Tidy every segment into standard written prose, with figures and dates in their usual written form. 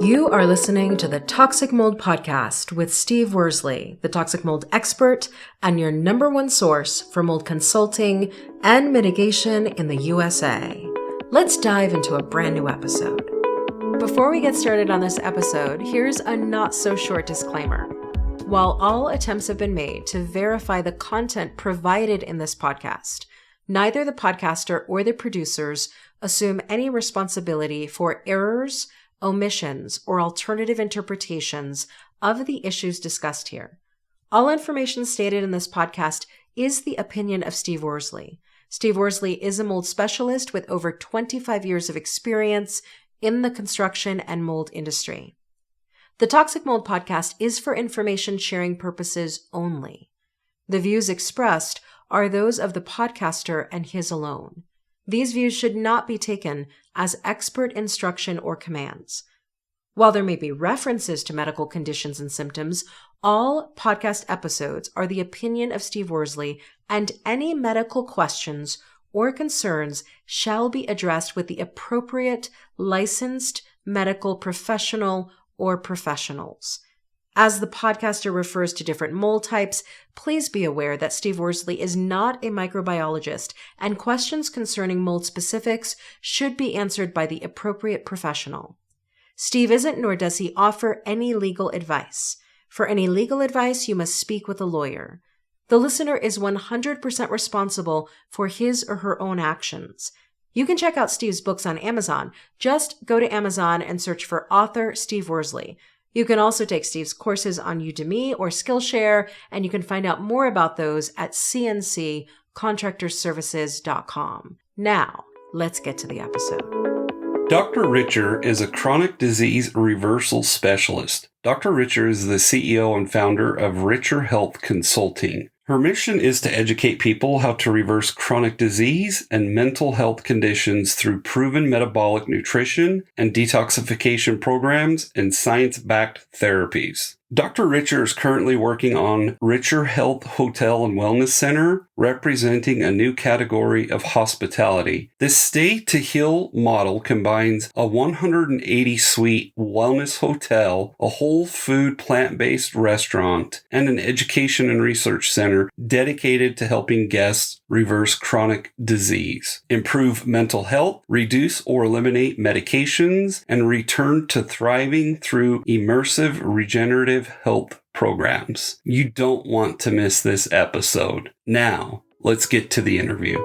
You are listening to the Toxic Mold Podcast with Steve Worsley, the toxic mold expert and your number one source for mold consulting and mitigation in the USA. Let's dive into a brand new episode. Before we get started on this episode, here's a not so short disclaimer. While all attempts have been made to verify the content provided in this podcast, neither the podcaster or the producers assume any responsibility for errors, omissions, or alternative interpretations of the issues discussed here. All information stated in this podcast is the opinion of Steve Worsley. Steve Worsley is a mold specialist with over 25 years of experience in the construction and mold industry. The Toxic Mold Podcast is for information sharing purposes only. The views expressed are those of the podcaster and his alone. These views should not be taken as expert instruction or commands. While there may be references to medical conditions and symptoms, all podcast episodes are the opinion of Steve Worsley, and any medical questions or concerns shall be addressed with the appropriate licensed medical professional or professionals. As the podcaster refers to different mold types, please be aware that Steve Worsley is not a microbiologist, and questions concerning mold specifics should be answered by the appropriate professional. Steve isn't, nor does he offer any legal advice. For any legal advice, you must speak with a lawyer. The listener is 100% responsible for his or her own actions. You can check out Steve's books on Amazon. Just go to Amazon and search for author Steve Worsley. You can also take Steve's courses on Udemy or Skillshare, and you can find out more about those at cnccontractorservices.com. Now, let's get to the episode. Dr. Richer is a chronic disease reversal specialist. Dr. Richer is the CEO and founder of Richer Health Consulting. Her mission is to educate people how to reverse chronic disease and mental health conditions through proven metabolic nutrition and detoxification programs and science-backed therapies. Dr. Richer is currently working on Richer Health Hotel and Wellness Center, representing a new category of hospitality. This Stay to Heal model combines a 180-suite wellness hotel, a whole food plant-based restaurant, and an education and research center dedicated to helping guests reverse chronic disease, improve mental health, reduce or eliminate medications, and return to thriving through immersive regenerative health programs. You don't want to miss this episode. Now, let's get to the interview.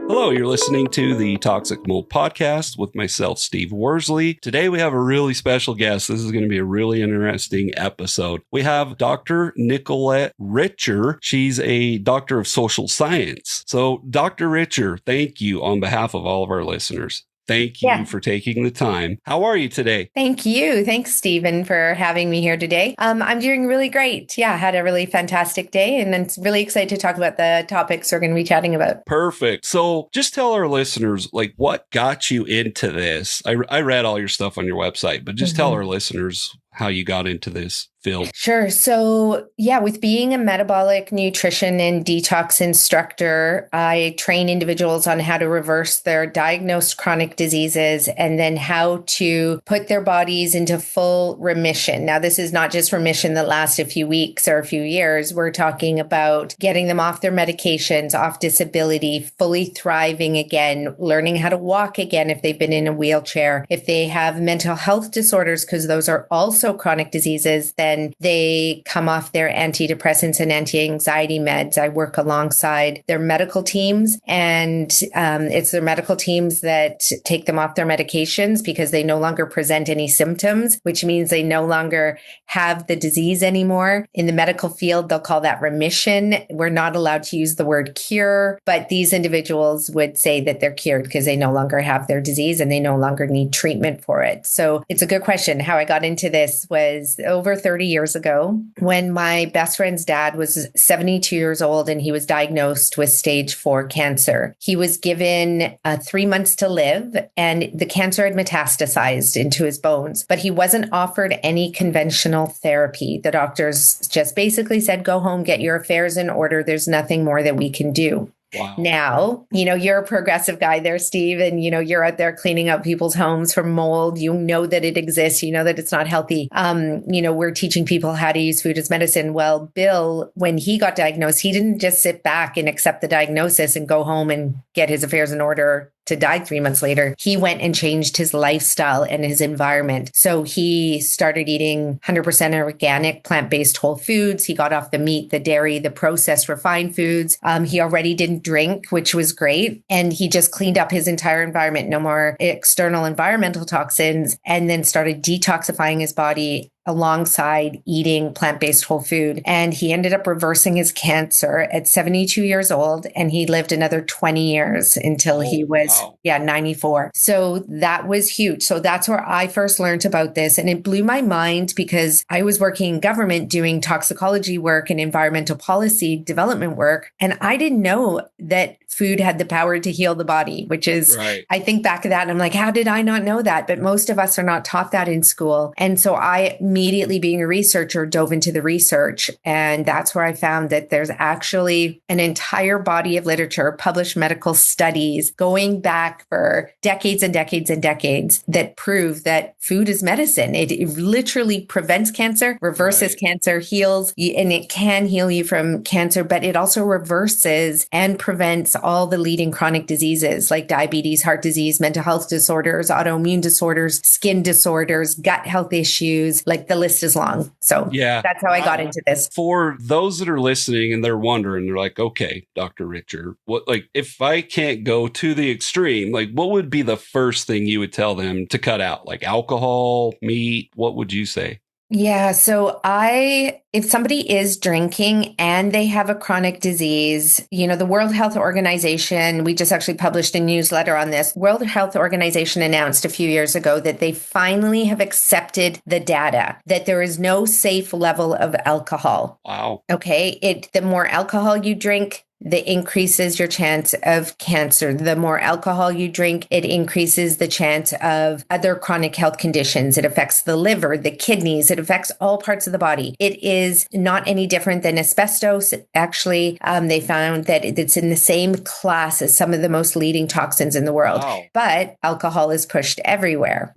Hello, you're listening to the Toxic Mold Podcast with myself, Steve Worsley. Today we have a really special guest. This is going to be a really interesting episode. We have Dr. Nicolette Richer. She's a doctor of social science. So, Dr. Richer, thank you on behalf of all of our listeners. Thank you for taking the time. How are you today? Thank you. Thanks, Stephen, for having me here today. I'm doing really great. Yeah, I had a really fantastic day, and I'm really excited to talk about the topics we're going to be chatting about. Perfect. So just tell our listeners, what got you into this? I read all your stuff on your website, but just tell our listeners how you got into this field. Sure. So with being a metabolic nutrition and detox instructor, I train individuals on how to reverse their diagnosed chronic diseases and then how to put their bodies into full remission. Now, this is not just remission that lasts a few weeks or a few years. We're talking about getting them off their medications, off disability, fully thriving again, learning how to walk again if they've been in a wheelchair. If they have mental health disorders, because those are also chronic diseases, then they come off their antidepressants and anti-anxiety meds. I work alongside their medical teams, and it's their medical teams that take them off their medications because they no longer present any symptoms, which means they no longer have the disease anymore. In the medical field, they'll call that remission. We're not allowed to use the word cure, but these individuals would say that they're cured because they no longer have their disease and they no longer need treatment for it. So it's a good question. How I got into this was over 30 years ago when my best friend's dad was 72 years old and he was diagnosed with stage 4 cancer. He was given 3 months to live and the cancer had metastasized into his bones, but he wasn't offered any conventional therapy. The doctors just basically said, go home, get your affairs in order. There's nothing more that we can do. Wow. Now, you're a progressive guy there, Steve, and, you're out there cleaning up people's homes from mold. You know that it exists. You know that it's not healthy. We're teaching people how to use food as medicine. Well, Bill, when he got diagnosed, he didn't just sit back and accept the diagnosis and go home and get his affairs in order to die 3 months later. He went and changed his lifestyle and his environment. So he started eating 100% organic, plant-based whole foods. He got off the meat, the dairy, the processed refined foods. He already didn't drink, which was great. And he just cleaned up his entire environment, no more external environmental toxins, and then started detoxifying his body alongside eating plant-based whole food. And he ended up reversing his cancer at 72 years old. And he lived another 20 years until he was, 94. So that was huge. So that's where I first learned about this. And it blew my mind because I was working in government doing toxicology work and environmental policy development work. And I didn't know that food had the power to heal the body, which is, right. I think back to that and I'm like, how did I not know that? But most of us are not taught that in school. And so I immediately, being a researcher, dove into the research. And that's where I found that there's actually an entire body of literature, published medical studies going back for decades and decades and decades that prove that food is medicine. It literally prevents cancer, reverses cancer, heals, and it can heal you from cancer, but it also reverses and prevents all the leading chronic diseases like diabetes, heart disease, mental health disorders, autoimmune disorders, skin disorders, gut health issues, like the list is long. So that's how I got into this. For those that are listening and they're wondering, they're like, okay, Dr. Richer, what, like, if I can't go to the extreme, like, what would be the first thing you would tell them to cut out? Like alcohol, meat, what would you say? Yeah. So if somebody is drinking and they have a chronic disease, the World Health Organization, we just actually published a newsletter on this. World Health Organization announced a few years ago that they finally have accepted the data that there is no safe level of alcohol. Wow. Okay. The more alcohol you drink, that increases your chance of cancer. The more alcohol you drink, it increases the chance of other chronic health conditions. It affects the liver, the kidneys, it affects all parts of the body. It is not any different than asbestos. Actually, they found that it's in the same class as some of the most leading toxins in the world. Wow. But alcohol is pushed everywhere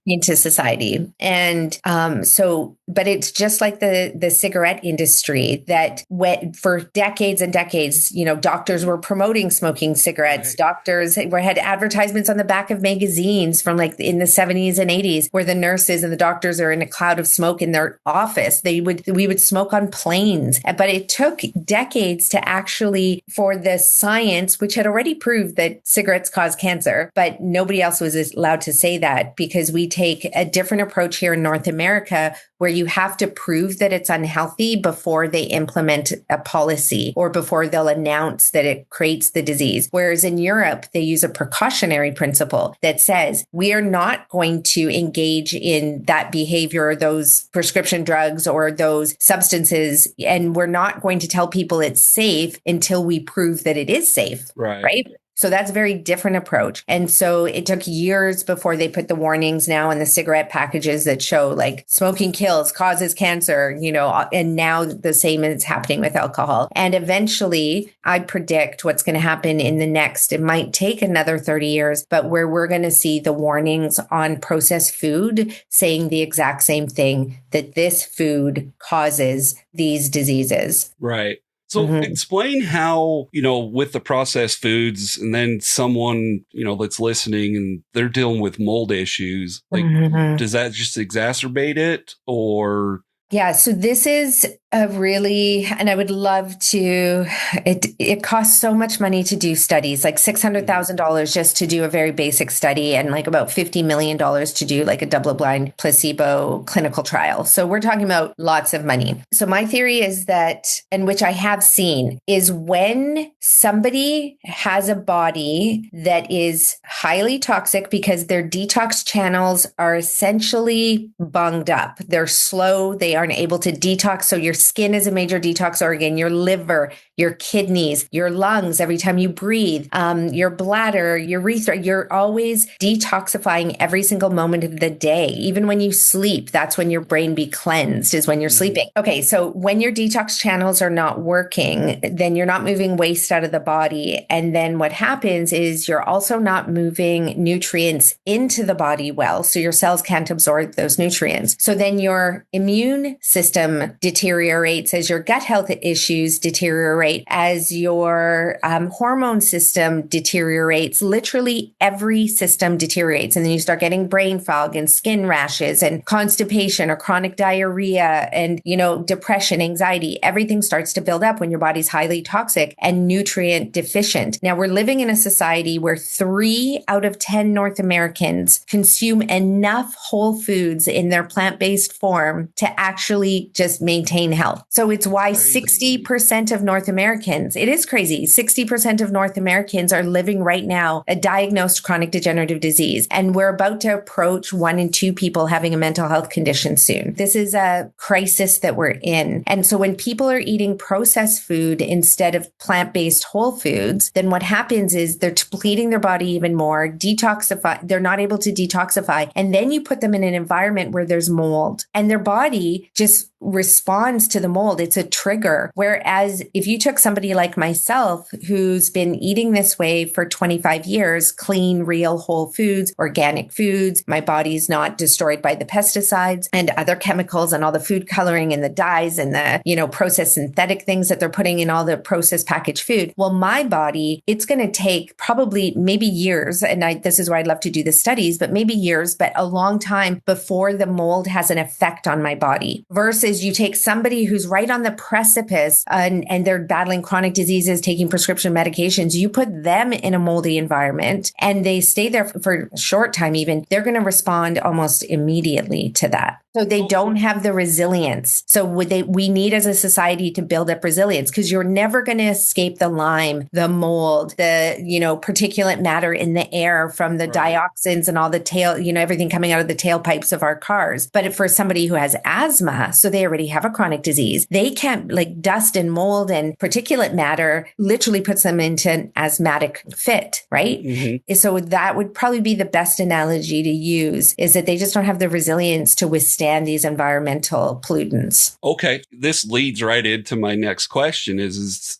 into society. And but it's just like the cigarette industry that for decades and decades, doctors were promoting smoking cigarettes. Right. Doctors had advertisements on the back of magazines from like in the 70s and 80s where the nurses and the doctors are in a cloud of smoke in their office. We would smoke on planes. But it took decades to actually, for the science, which had already proved that cigarettes cause cancer, but nobody else was allowed to say that because we take a different approach here in North America where you have to prove that it's unhealthy before they implement a policy or before they'll announce that it creates the disease. Whereas in Europe, they use a precautionary principle that says we are not going to engage in that behavior, or those prescription drugs or those substances, and we're not going to tell people it's safe until we prove that it is safe. Right? So that's a very different approach. And so it took years before they put the warnings now in the cigarette packages that show like smoking kills, causes cancer, and now the same is happening with alcohol. And eventually I predict what's going to happen in it might take another 30 years, but where we're going to see the warnings on processed food saying the exact same thing, that this food causes these diseases. Right. So explain how, with the processed foods and then someone, that's listening and they're dealing with mold issues, like, does that just exacerbate it or? Yeah. So this is and I would love to, it costs so much money to do studies, like $600,000 just to do a very basic study and like about $50 million to do like a double-blind placebo clinical trial. So we're talking about lots of money. So my theory is that, and which I have seen, is when somebody has a body that is highly toxic because their detox channels are essentially bunged up, they're slow, they aren't able to detox. So your skin is a major detox organ, your liver, your kidneys, your lungs, every time you breathe, your bladder, urethra, you're always detoxifying every single moment of the day. Even when you sleep, that's when your brain be cleansed, is when you're sleeping. Okay, so when your detox channels are not working, then you're not moving waste out of the body. And then what happens is you're also not moving nutrients into the body well. So your cells can't absorb those nutrients. So then your immune system deteriorates as your gut health issues deteriorate, as your hormone system deteriorates. Literally every system deteriorates. And then you start getting brain fog and skin rashes and constipation or chronic diarrhea and, depression, anxiety. Everything starts to build up when your body's highly toxic and nutrient deficient. Now, we're living in a society where 3 out of 10 North Americans consume enough whole foods in their plant-based form to actually just maintain health. So it's why 60% of North Americans, it is crazy, 60% of North Americans are living right now a diagnosed chronic degenerative disease. And we're about to approach 1 in 2 people having a mental health condition soon. This is a crisis that we're in. And so when people are eating processed food instead of plant-based whole foods, then what happens is they're depleting their body even more, they're not able to detoxify. And then you put them in an environment where there's mold and their body just responds to the mold. It's a trigger. Whereas if you took somebody like myself, who's been eating this way for 25 years, clean, real, whole foods, organic foods, my body's not destroyed by the pesticides and other chemicals and all the food coloring and the dyes and the, processed synthetic things that they're putting in all the processed packaged food. Well, my body, it's going to take probably maybe years. And this is where I'd love to do the studies, but maybe years, but a long time before the mold has an effect on my body. Versus you take somebody who's right on the precipice and they're battling chronic diseases, taking prescription medications, you put them in a moldy environment and they stay there for a short time even, they're going to respond almost immediately to that. So they don't have the resilience. So we need as a society to build up resilience, because you're never going to escape the Lyme, the mold, the, particulate matter in the air from the dioxins and all the everything coming out of the tailpipes of our cars. But for somebody who has asthma, so they already have a chronic disease, they can't, like dust and mold and particulate matter literally puts them into an asthmatic fit, right? Mm-hmm. So that would probably be the best analogy to use, is that they just don't have the resilience to withstand these environmental pollutants. Okay. This leads right into my next question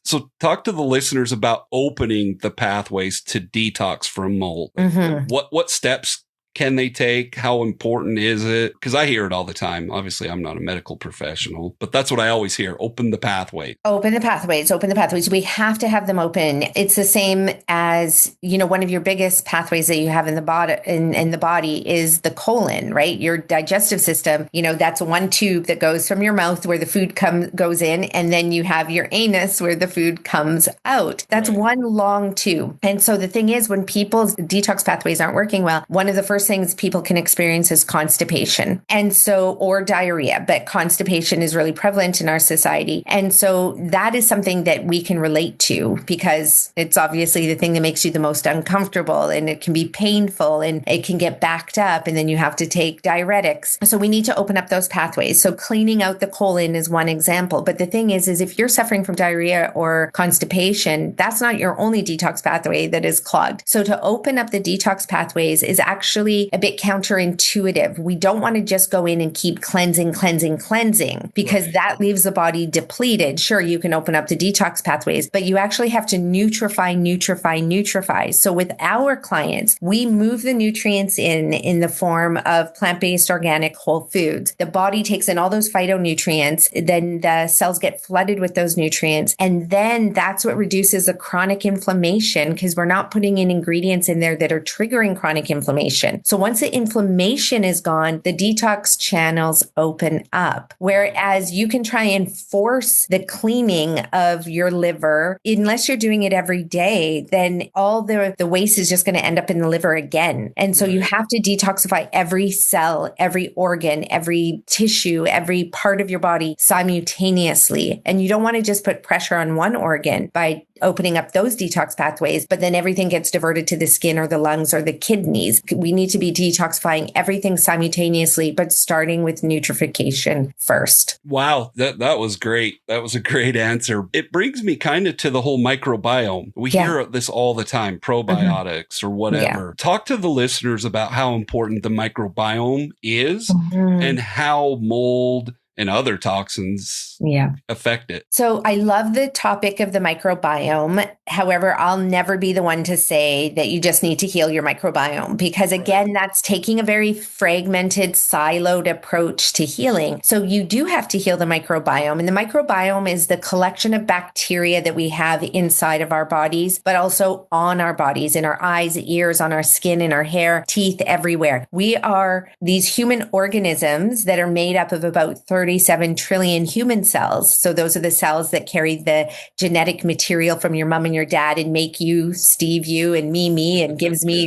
so talk to the listeners about opening the pathways to detox from mold. Mm-hmm. What steps can they take? How important is it? Because I hear it all the time. Obviously, I'm not a medical professional, but that's what I always hear. Open the pathway. Open the pathways. Open the pathways. We have to have them open. It's the same as, one of your biggest pathways that you have in the body, in the body is the colon, right? Your digestive system, that's one tube that goes from your mouth where the food goes in, and then you have your anus where the food comes out. That's one long tube. And so the thing is, when people's detox pathways aren't working well, one of the first things people can experience is constipation. And so, or diarrhea, but constipation is really prevalent in our society. And so that is something that we can relate to, because it's obviously the thing that makes you the most uncomfortable, and it can be painful and it can get backed up, and then you have to take diuretics. So we need to open up those pathways. So cleaning out the colon is one example. But the thing is if you're suffering from diarrhea or constipation, that's not your only detox pathway that is clogged. So to open up the detox pathways is actually a bit counterintuitive. We don't want to just go in and keep cleansing, because that leaves the body depleted. Sure, you can open up the detox pathways, but you actually have to nutrify. So with our clients, we move the nutrients in the form of plant-based organic whole foods. The body takes in all those phytonutrients, then the cells get flooded with those nutrients. And then that's what reduces the chronic inflammation, because we're not putting in ingredients in there that are triggering chronic inflammation. So once the inflammation is gone, the detox channels open up. Whereas you can try and force the cleaning of your liver, unless you're doing it every day, then all the waste is just going to end up in the liver again. And so you have to detoxify every cell, every organ, every tissue, every part of your body simultaneously. And you don't want to just put pressure on one organ by opening up those detox pathways, but then everything gets diverted to the skin or the lungs or the kidneys. We need to be detoxifying everything simultaneously, but starting with nutrification first. Wow, that was great. That was a great answer. It brings me kind of to the whole microbiome. We hear this all the time, probiotics or whatever. Yeah. Talk to the listeners about how important the microbiome is and how mold and other toxins affect it. So I love the topic of the microbiome. However, I'll never be the one to say that you just need to heal your microbiome, because again, that's taking a very fragmented, siloed approach to healing. So you do have to heal the microbiome. And the microbiome is the collection of bacteria that we have inside of our bodies, but also on our bodies, in our eyes, ears, on our skin, in our hair, teeth, everywhere. We are these human organisms that are made up of about 37 trillion human cells. So those are the cells that carry the genetic material from your mom and your dad and make you, Steve, you, and me, and gives me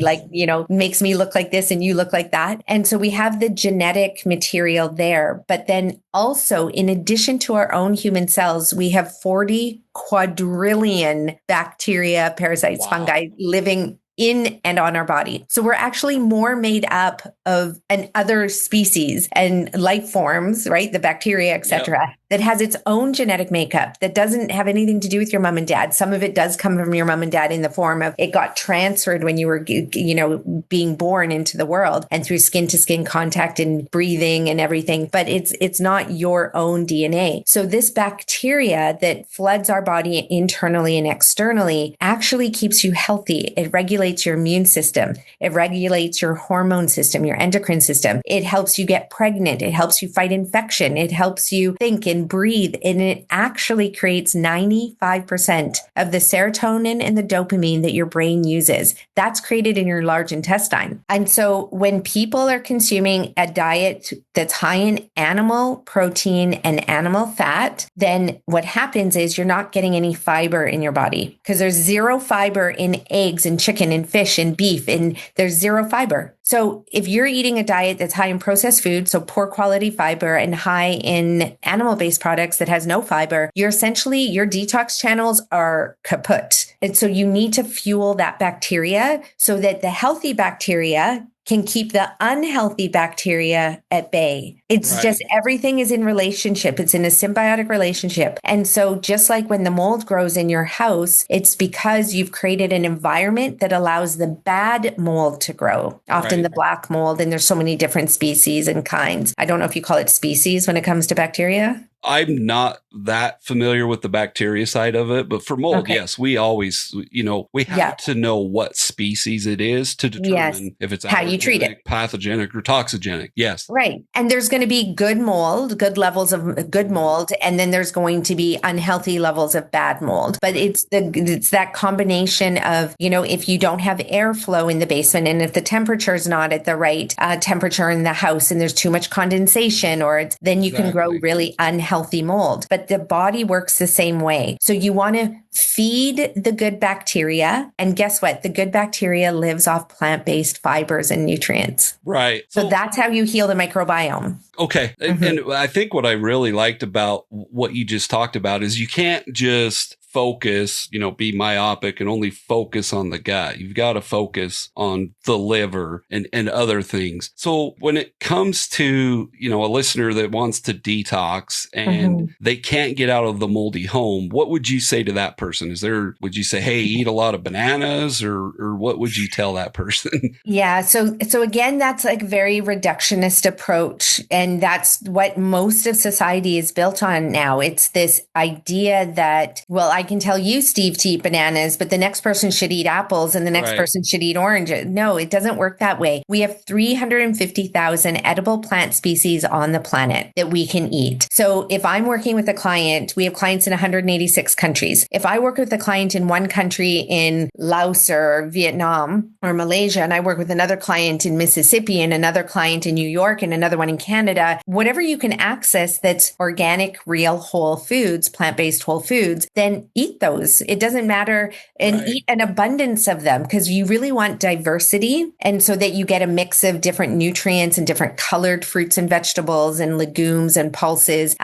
makes me look like this and you look like that. And so we have the genetic material there. But then also, in addition to our own human cells, we have 40 quadrillion bacteria, parasites, fungi living in and on our body. So we're actually more made up of an other species and life forms, right? The bacteria, et cetera, that has its own genetic makeup that doesn't have anything to do with your mom and dad. Some of it does come from your mom and dad in the form of it got transferred when you were, being born into the world and through skin to skin contact and breathing and everything. But it's not your own DNA. So this bacteria that floods our body internally and externally actually keeps you healthy. It regulates your immune system. It regulates your hormone system, your endocrine system. It helps you get pregnant. It helps you fight infection. It helps you think and breathe. And it actually creates 95% of the serotonin and the dopamine that your brain uses. That's created in your large intestine. And so when people are consuming a diet that's high in animal protein and animal fat, then what happens is you're not getting any fiber in your body, because there's zero fiber in eggs and chicken and fish and beef, and there's zero fiber. So if you're eating a diet that's high in processed food, so poor quality fiber, and high in animal-based products that has no fiber, your detox channels are kaput. And so you need to fuel that bacteria so that the healthy bacteria can keep the unhealthy bacteria at bay. It's just everything is in relationship. It's in a symbiotic relationship. And so just like when the mold grows in your house, it's because you've created an environment that allows the bad mold to grow, often the black mold. And there's so many different species and kinds. I don't know if you call it species when it comes to bacteria. I'm not that familiar with the bacteria side of it, but for mold, yes, we always, we have to know what species it is to determine if it's how you treat it, pathogenic or toxigenic. Yes. Right. And there's going to be good mold, good levels of good mold, and then there's going to be unhealthy levels of bad mold. But it's that combination of, if you don't have airflow in the basement, and if the temperature is not at the right temperature in the house, and there's too much condensation, then you can grow really unhealthy mold. But the body works the same way. So you want to feed the good bacteria. And guess what? The good bacteria lives off plant-based fibers and nutrients. Right. So that's how you heal the microbiome. Okay. And I think what I really liked about what you just talked about is you can't just focus, be myopic and only focus on the gut. You've got to focus on the liver and other things. So when it comes to, a listener that wants to detox and they can't get out of the moldy home, what would you say to that person? Would you say, hey, eat a lot of bananas, or what would you tell that person? Yeah. So again, that's like very reductionist approach. And that's what most of society is built on now. It's this idea that, well, I can tell you, Steve, to eat bananas, but the next person should eat apples and the next person should eat oranges. No, it doesn't work that way. We have 350,000 edible plant species on the planet that we can eat. So if I'm working with a client, we have clients in 186 countries. If I work with a client in one country in Laos or Vietnam or Malaysia, and I work with another client in Mississippi and another client in New York and another one in Canada, whatever you can access that's organic, real, whole foods, plant-based whole foods, then eat those. It doesn't matter, and eat an abundance of them, because you really want diversity. And so that you get a mix of different nutrients and different colored fruits and vegetables and legumes and pulses.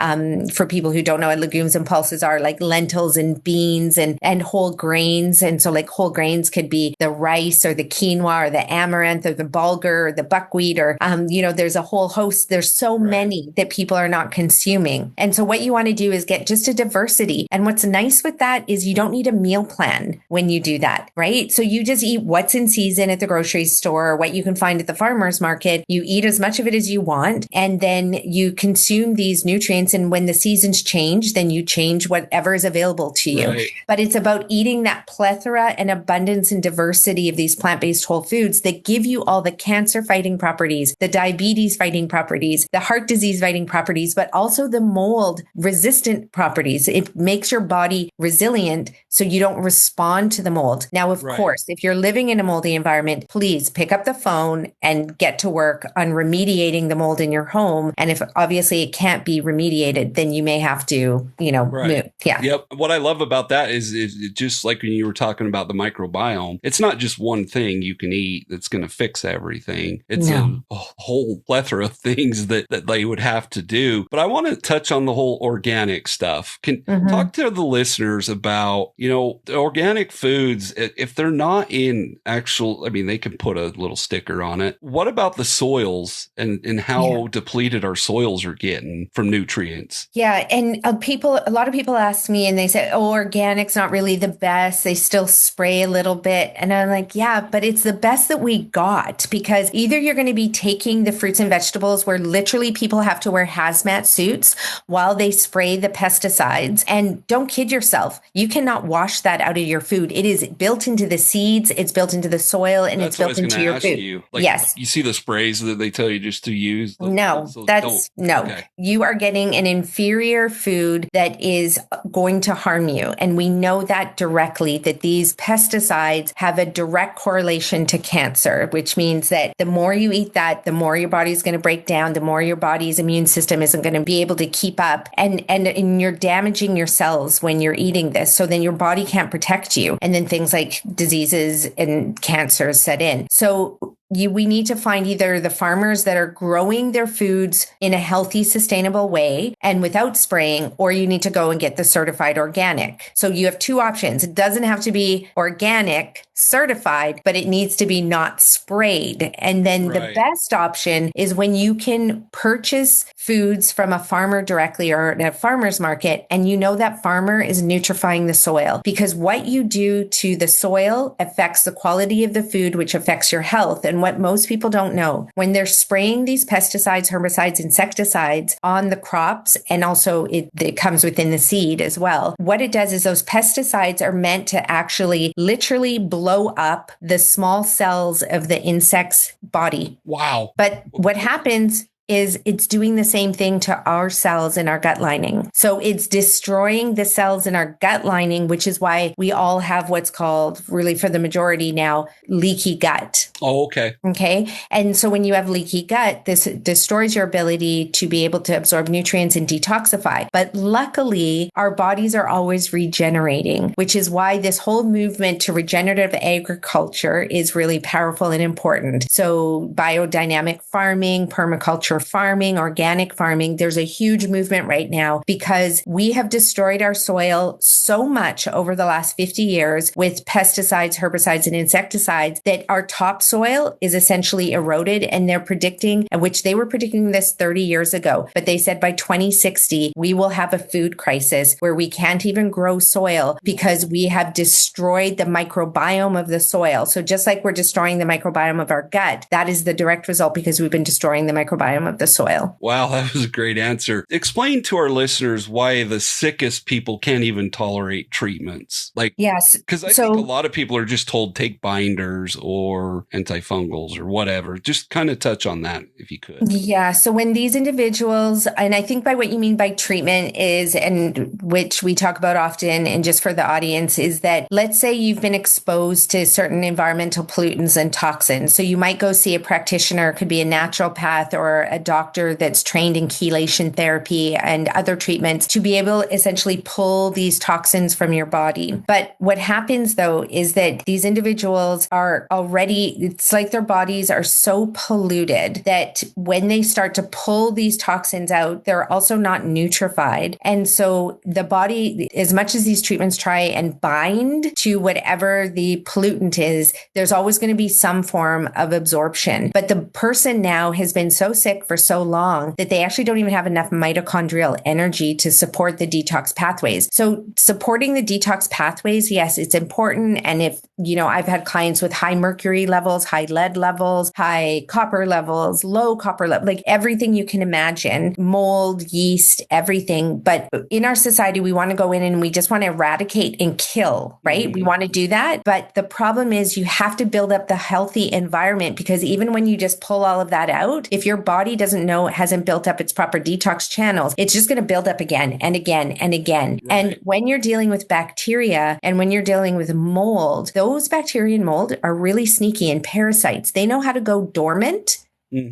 For people who don't know what legumes and pulses are, like lentils and beans and whole grains. And so like whole grains could be the rice or the quinoa or the amaranth or the bulgur or the buckwheat, or, there's a whole host. There's so many that people are not consuming. And so what you want to do is get just a diversity. And what's nice with that is you don't need a meal plan when you do that, right? So you just eat what's in season at the grocery store, or what you can find at the farmer's market. You eat as much of it as you want, and then you consume these nutrients. And when the seasons change, then you change whatever is available to you. Right. But it's about eating that plethora and abundance and diversity of these plant-based whole foods that give you all the cancer fighting properties, the diabetes fighting properties, the heart disease fighting properties, but also the mold resistant properties. It makes your body resilient so you don't respond to the mold. Now, of course, if you're living in a moldy environment, please pick up the phone and get to work on remediating the mold in your home. And if obviously it can't be remediated, then you may have to, move. Yeah. Yep. What I love about that is just like when you were talking about the microbiome, it's not just one thing you can eat that's going to fix everything. It's a whole plethora of things that they would have to do. But I want to touch on the whole organic stuff. Can talk to the listeners about, the organic foods, if they're not in actual, they can put a little sticker on it. What about the soils and how depleted our soils are getting from nutrients? Yeah. And a lot of people ask me and they say, organic's not really the best. They still spray a little bit. And I'm like, yeah, but it's the best that we got, because either you're going to be taking the fruits and vegetables where literally people have to wear hazmat suits while they spray the pesticides. And don't kid yourself, you cannot wash that out of your food. It is built into the seeds, it's built into the soil, and it's built into your food. Yes. You see the sprays that they tell you just to use? Okay. You are getting an inferior food that is going to harm you. And we know that directly, that these pesticides have a direct correlation to cancer, which means that the more you eat that, the more your body's going to break down, the more your body's immune system isn't going to be able to keep up. And you're damaging your cells when you're eating this. So then your body can't protect you. And then things like diseases and cancers set in. So we need to find either the farmers that are growing their foods in a healthy, sustainable way and without spraying, or you need to go and get the certified organic. So you have two options. It doesn't have to be organic certified, but it needs to be not sprayed. And then the best option is when you can purchase foods from a farmer directly or at a farmer's market, and that farmer is nutrifying the soil, because what you do to the soil affects the quality of the food, which affects your health. And what most people don't know, when they're spraying these pesticides, herbicides, insecticides on the crops, and also it comes within the seed as well, what it does is those pesticides are meant to actually literally blow up the small cells of the insect's body. Wow. But what happens is it's doing the same thing to our cells in our gut lining. So it's destroying the cells in our gut lining, which is why we all have what's called, really for the majority now, leaky gut. Oh, okay. Okay. And so when you have leaky gut, this destroys your ability to be able to absorb nutrients and detoxify. But luckily, our bodies are always regenerating, which is why this whole movement to regenerative agriculture is really powerful and important. So biodynamic farming, permaculture farming, organic farming, there's a huge movement right now because we have destroyed our soil so much over the last 50 years with pesticides, herbicides, and insecticides that our topsoil is essentially eroded. And they're predicting, which they were predicting this 30 years ago, but they said by 2060, we will have a food crisis where we can't even grow soil because we have destroyed the microbiome of the soil. So just like we're destroying the microbiome of our gut, that is the direct result because we've been destroying the microbiome of the soil. Wow, that was a great answer. Explain to our listeners why the sickest people can't even tolerate treatments. Yes, because I think a lot of people are just told take binders or antifungals or whatever. Just kind of touch on that if you could. Yeah. So when these individuals, and I think by what you mean by treatment is, and which we talk about often, and just for the audience, is that let's say you've been exposed to certain environmental pollutants and toxins. So you might go see a practitioner, it could be a naturopath or a doctor that's trained in chelation therapy and other treatments to be able to essentially pull these toxins from your body. But what happens though is that these individuals are already, it's like their bodies are so polluted that when they start to pull these toxins out, they're also not nutrified. And so the body, as much as these treatments try and bind to whatever the pollutant is, there's always going to be some form of absorption. But the person now has been so sick for so long that they actually don't even have enough mitochondrial energy to support the detox pathways. So supporting the detox pathways, yes, it's important. And if, I've had clients with high mercury levels, high lead levels, high copper levels, low copper level, like everything you can imagine, mold, yeast, everything. But in our society, we want to go in and we just want to eradicate and kill, right? We want to do that. But the problem is you have to build up the healthy environment, because even when you just pull all of that out, if your body doesn't know, it hasn't built up its proper detox channels, it's just going to build up again and again and again. Right. And when you're dealing with bacteria and when you're dealing with mold, those bacteria and mold are really sneaky and parasites. They know how to go dormant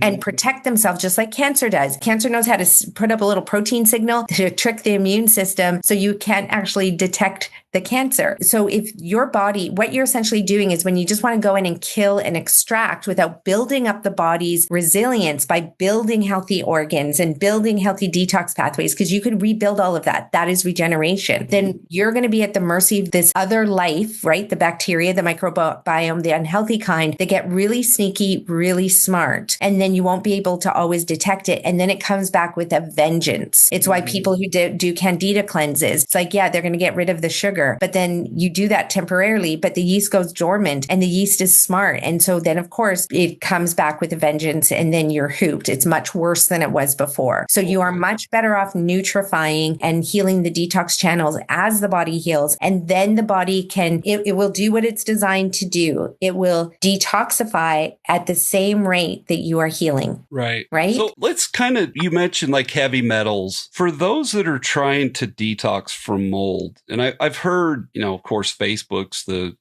and protect themselves just like cancer does. Cancer knows how to put up a little protein signal to trick the immune system so you can't actually detect the cancer. So if your body, what you're essentially doing is when you just want to go in and kill and extract without building up the body's resilience by building healthy organs and building healthy detox pathways, because you can rebuild all of that. That is regeneration. Then you're going to be at the mercy of this other life, right? The bacteria, the microbiome, the unhealthy kind, they get really sneaky, really smart. And then you won't be able to always detect it. And then it comes back with a vengeance. It's why people who do candida cleanses, it's like, yeah, they're going to get rid of the sugar. But then you do that temporarily, but the yeast goes dormant and the yeast is smart. And so then, of course, it comes back with a vengeance and then you're hooped. It's much worse than it was before. So you are much better off nutrifying and healing the detox channels as the body heals. And then the body it will do what it's designed to do. It will detoxify at the same rate that you are healing. Right. Right. So let's you mentioned like heavy metals. For those that are trying to detox from mold, and I've heard, of course, Facebook's the,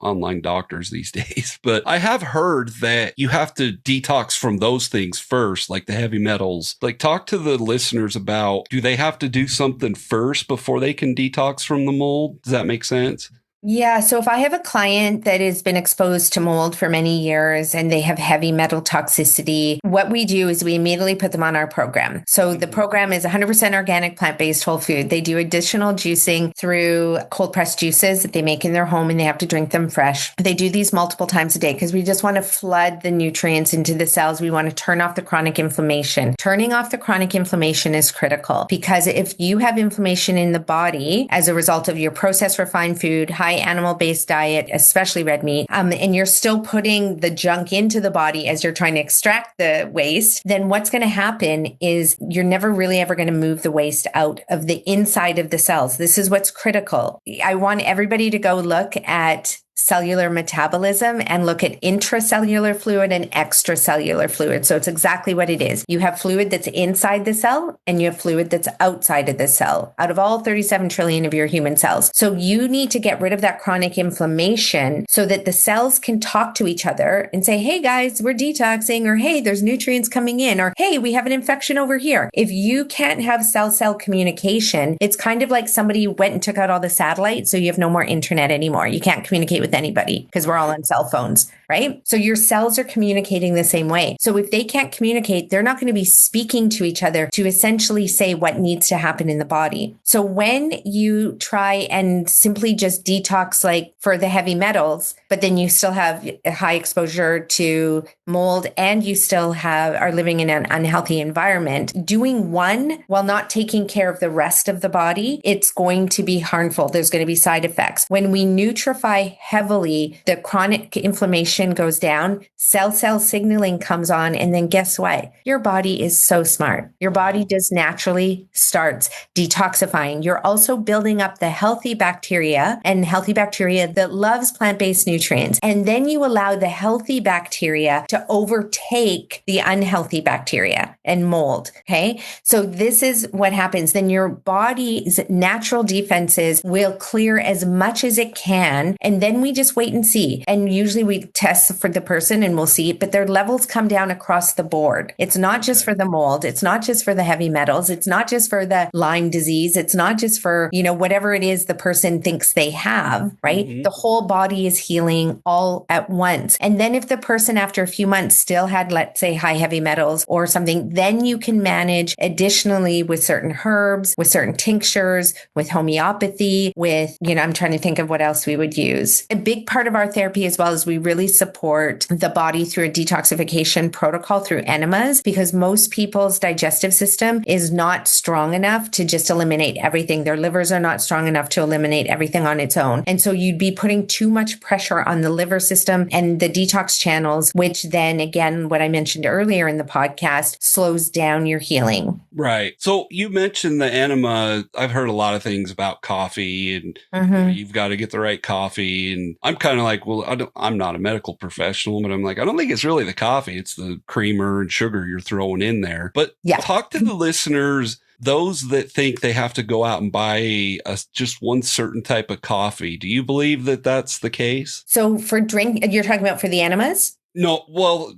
online doctors these days, but I have heard that you have to detox from those things first, like the heavy metals. Like, talk to the listeners about, do they have to do something first before they can detox from the mold? Does that make sense? Yeah. So if I have a client that has been exposed to mold for many years and they have heavy metal toxicity, what we do is we immediately put them on our program. So the program is 100% organic, plant-based whole food. They do additional juicing through cold pressed juices that they make in their home and they have to drink them fresh. They do these multiple times a day because we just want to flood the nutrients into the cells. We want to turn off the chronic inflammation. Turning off the chronic inflammation is critical, because if you have inflammation in the body as a result of your processed refined food, high animal-based diet, especially red meat, and you're still putting the junk into the body as you're trying to extract the waste, then what's going to happen is you're never really ever going to move the waste out of the inside of the cells. This is what's critical. I want everybody to go look at cellular metabolism and look at intracellular fluid and extracellular fluid. So it's exactly what it is. You have fluid that's inside the cell and you have fluid that's outside of the cell, out of all 37 trillion of your human cells. So you need to get rid of that chronic inflammation so that the cells can talk to each other and say, hey guys, we're detoxing, or hey, there's nutrients coming in, or hey, we have an infection over here. If you can't have cell-cell communication, it's kind of like somebody went and took out all the satellites, so you have no more internet anymore. You can't communicate with anybody because we're all on cell phones, right? So your cells are communicating the same way. So if they can't communicate, they're not going to be speaking to each other to essentially say what needs to happen in the body. So when you try and simply just detox, like for the heavy metals, but then you still have a high exposure to mold and you still are living in an unhealthy environment, doing one while not taking care of the rest of the body, it's going to be harmful. There's going to be side effects. When we nutrify heavily, the chronic inflammation goes down, cell signaling comes on, and then guess what? Your body is so smart. Your body just naturally starts detoxifying. You're also building up the healthy bacteria that loves plant-based nutrients. And then you allow the healthy bacteria to overtake the unhealthy bacteria. and mold. Okay. So this is what happens. Then your body's natural defenses will clear as much as it can. And then we just wait and see. And usually we test for the person and we'll see, but their levels come down across the board. It's not just for the mold. It's not just for the heavy metals. It's not just for the Lyme disease. It's not just for, whatever it is the person thinks they have, right? The whole body is healing all at once. And then if the person after a few months still had, let's say, high heavy metals or something, then you can manage additionally with certain herbs, with certain tinctures, with homeopathy, with, I'm trying to think of what else we would use. A big part of our therapy as well is we really support the body through a detoxification protocol through enemas, because most people's digestive system is not strong enough to just eliminate everything. Their livers are not strong enough to eliminate everything on its own. And so you'd be putting too much pressure on the liver system and the detox channels, which then again, what I mentioned earlier in the podcast, slows down your healing. Right. So you mentioned the enema. I've heard a lot of things about coffee and you've got to get the right coffee. And I'm kind of like, well, I'm not a medical professional, but I'm like, I don't think it's really the coffee. It's the creamer and sugar you're throwing in there. But talk to the listeners, those that think they have to go out and buy just one certain type of coffee. Do you believe that that's the case? So for drink, you're talking about for the enemas? No, well,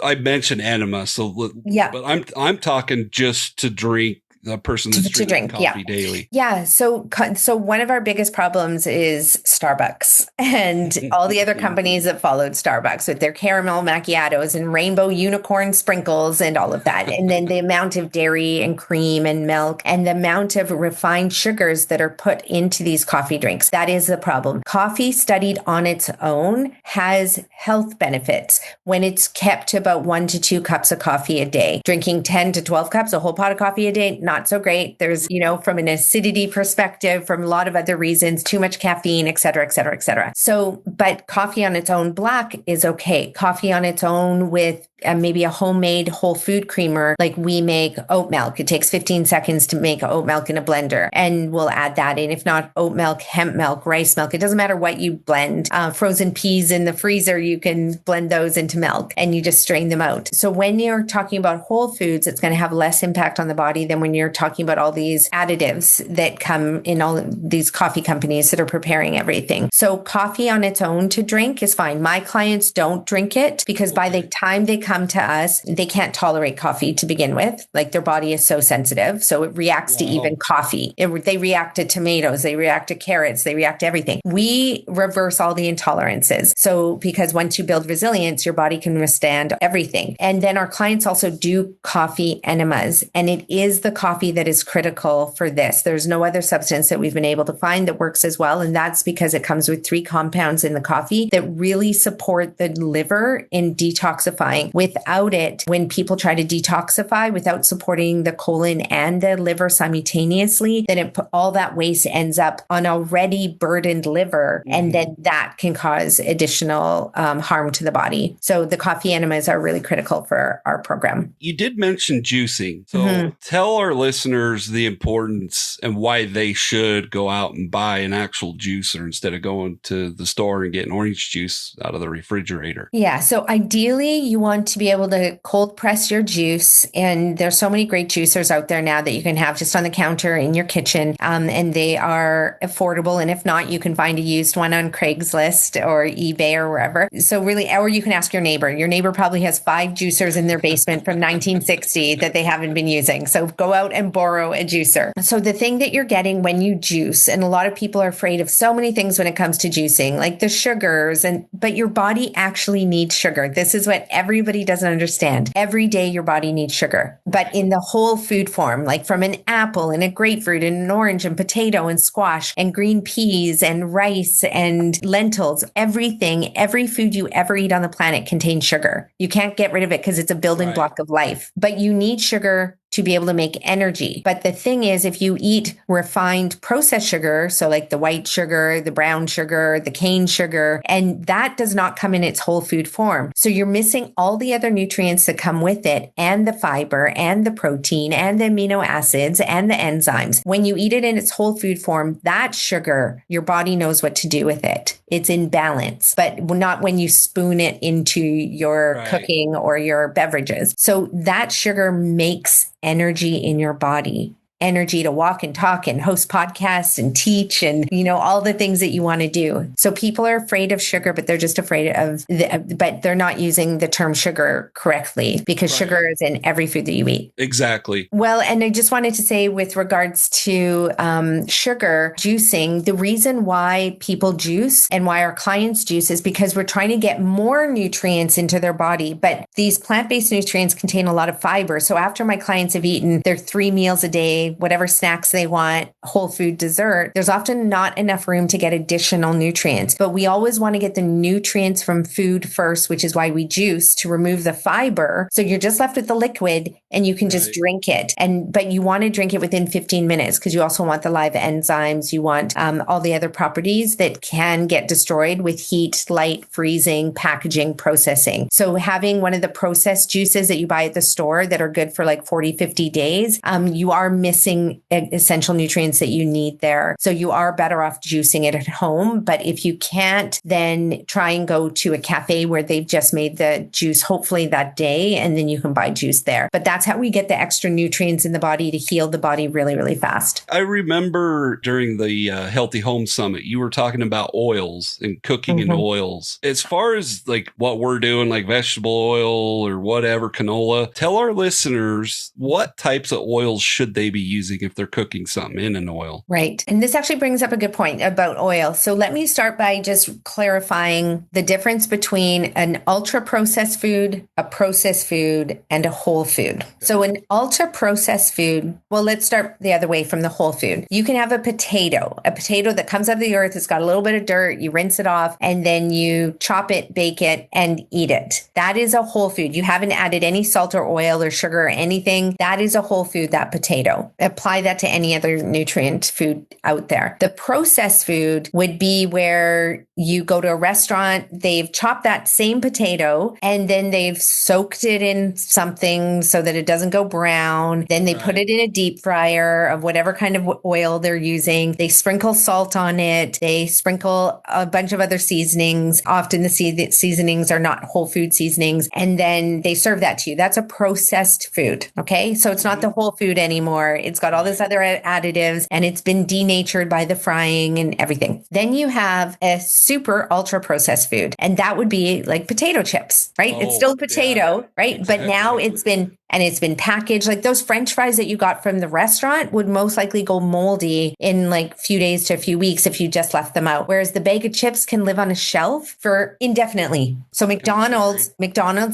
I mentioned enema, but I'm talking just to drink. The person that's drinking coffee daily. Yeah. So one of our biggest problems is Starbucks and all the other companies that followed Starbucks with their caramel macchiatos and rainbow unicorn sprinkles and all of that. And then the amount of dairy and cream and milk and the amount of refined sugars that are put into these coffee drinks. That is the problem. Coffee studied on its own has health benefits when it's kept to about 1 to 2 cups of coffee a day. Drinking 10 to 12 cups, a whole pot of coffee a day, not so great. There's, from an acidity perspective, from a lot of other reasons, too much caffeine, et cetera, et cetera, et cetera. So, but coffee on its own black is okay. Coffee on its own with maybe a homemade whole food creamer, like we make oat milk. It takes 15 seconds to make oat milk in a blender, and we'll add that in. If not oat milk, hemp milk, rice milk, it doesn't matter what you blend. Frozen peas in the freezer, you can blend those into milk and you just strain them out. So when you're talking about whole foods, it's going to have less impact on the body than when you're talking about all these additives that come in all these coffee companies that are preparing everything. So coffee on its own to drink is fine. My clients don't drink it because by the time they come to us, they can't tolerate coffee to begin with. Like their body is so sensitive. So it reacts to even coffee. They react to tomatoes. They react to carrots. They react to everything. We reverse all the intolerances. So because once you build resilience, your body can withstand everything. And then our clients also do coffee enemas. And it is the coffee that is critical for this. There's no other substance that we've been able to find that works as well. And that's because it comes with 3 compounds in the coffee that really support the liver in detoxifying. Without it, when people try to detoxify without supporting the colon and the liver simultaneously, then all that waste ends up on already burdened liver. And then that can cause additional harm to the body. So the coffee enemas are really critical for our program. You did mention juicing. So tell our listeners the importance and why they should go out and buy an actual juicer instead of going to the store and getting orange juice out of the refrigerator. Yeah. So ideally, you want to be able to cold press your juice. And there's so many great juicers out there now that you can have just on the counter in your kitchen. And they are affordable. And if not, you can find a used one on Craigslist or eBay or wherever. So really, or you can ask your neighbor. Your neighbor probably has 5 juicers in their basement from 1960 that they haven't been using. So go out and borrow a juicer. So the thing that you're getting when you juice, and a lot of people are afraid of so many things when it comes to juicing, like the sugars, but your body actually needs sugar. This is what everybody doesn't understand. Every day your body needs sugar, but in the whole food form, like from an apple and a grapefruit and an orange and potato and squash and green peas and rice and lentils, everything, every food you ever eat on the planet contains sugar. You can't get rid of it because it's a building block of life, but you need sugar to be able to make energy. But the thing is, if you eat refined processed sugar, so like the white sugar, the brown sugar, the cane sugar, and that does not come in its whole food form. So you're missing all the other nutrients that come with it, and the fiber and the protein and the amino acids and the enzymes. When you eat it in its whole food form, that sugar, your body knows what to do with it. It's in balance, but not when you spoon it into your cooking or your beverages. So that sugar makes energy in your body. Energy to walk and talk and host podcasts and teach and, all the things that you want to do. So people are afraid of sugar, but they're just afraid but they're not using the term sugar correctly, because sugar is in every food that you eat. Exactly. Well, and I just wanted to say with regards to sugar juicing, the reason why people juice and why our clients juice is because we're trying to get more nutrients into their body. But these plant-based nutrients contain a lot of fiber. So after my clients have eaten their 3 meals a day, whatever snacks they want, whole food dessert, there's often not enough room to get additional nutrients. But we always want to get the nutrients from food first, which is why we juice, to remove the fiber. So you're just left with the liquid and you can just drink it. But you want to drink it within 15 minutes because you also want the live enzymes. You want all the other properties that can get destroyed with heat, light, freezing, packaging, processing. So having one of the processed juices that you buy at the store that are good for like 40, 50 days, you are missing essential nutrients that you need there. So you are better off juicing it at home. But if you can't, then try and go to a cafe where they've just made the juice, hopefully that day, and then you can buy juice there. But that's how we get the extra nutrients in the body to heal the body really, really fast. I remember during the Healthy Home Summit, you were talking about oils and cooking in oils. As far as like what we're doing, like vegetable oil or whatever, canola, tell our listeners what types of oils should they be using if they're cooking something in an oil. Right. And this actually brings up a good point about oil. So let me start by just clarifying the difference between an ultra processed food, a processed food, and a whole food. Okay. So an ultra processed food, well, let's start the other way from the whole food. You can have a potato that comes out of the earth. It's got a little bit of dirt. You rinse it off and then you chop it, bake it, and eat it. That is a whole food. You haven't added any salt or oil or sugar or anything. That is a whole food, that potato. Apply that to any other nutrient food out there. The processed food would be where you go to a restaurant, they've chopped that same potato and then they've soaked it in something so that it doesn't go brown. Then they put it in a deep fryer of whatever kind of oil they're using. They sprinkle salt on it. They sprinkle a bunch of other seasonings. Often the seasonings are not whole food seasonings. And then they serve that to you. That's a processed food. Okay. So it's not the whole food anymore. It's got all this other additives and it's been denatured by the frying and everything. Then you have a super ultra processed food. And that would be like potato chips, right? It's still potato, right? Exactly. But now it's been packaged. Like those French fries that you got from the restaurant would most likely go moldy in like a few days to a few weeks if you just left them out. Whereas the bag of chips can live on a shelf for indefinitely. So McDonald's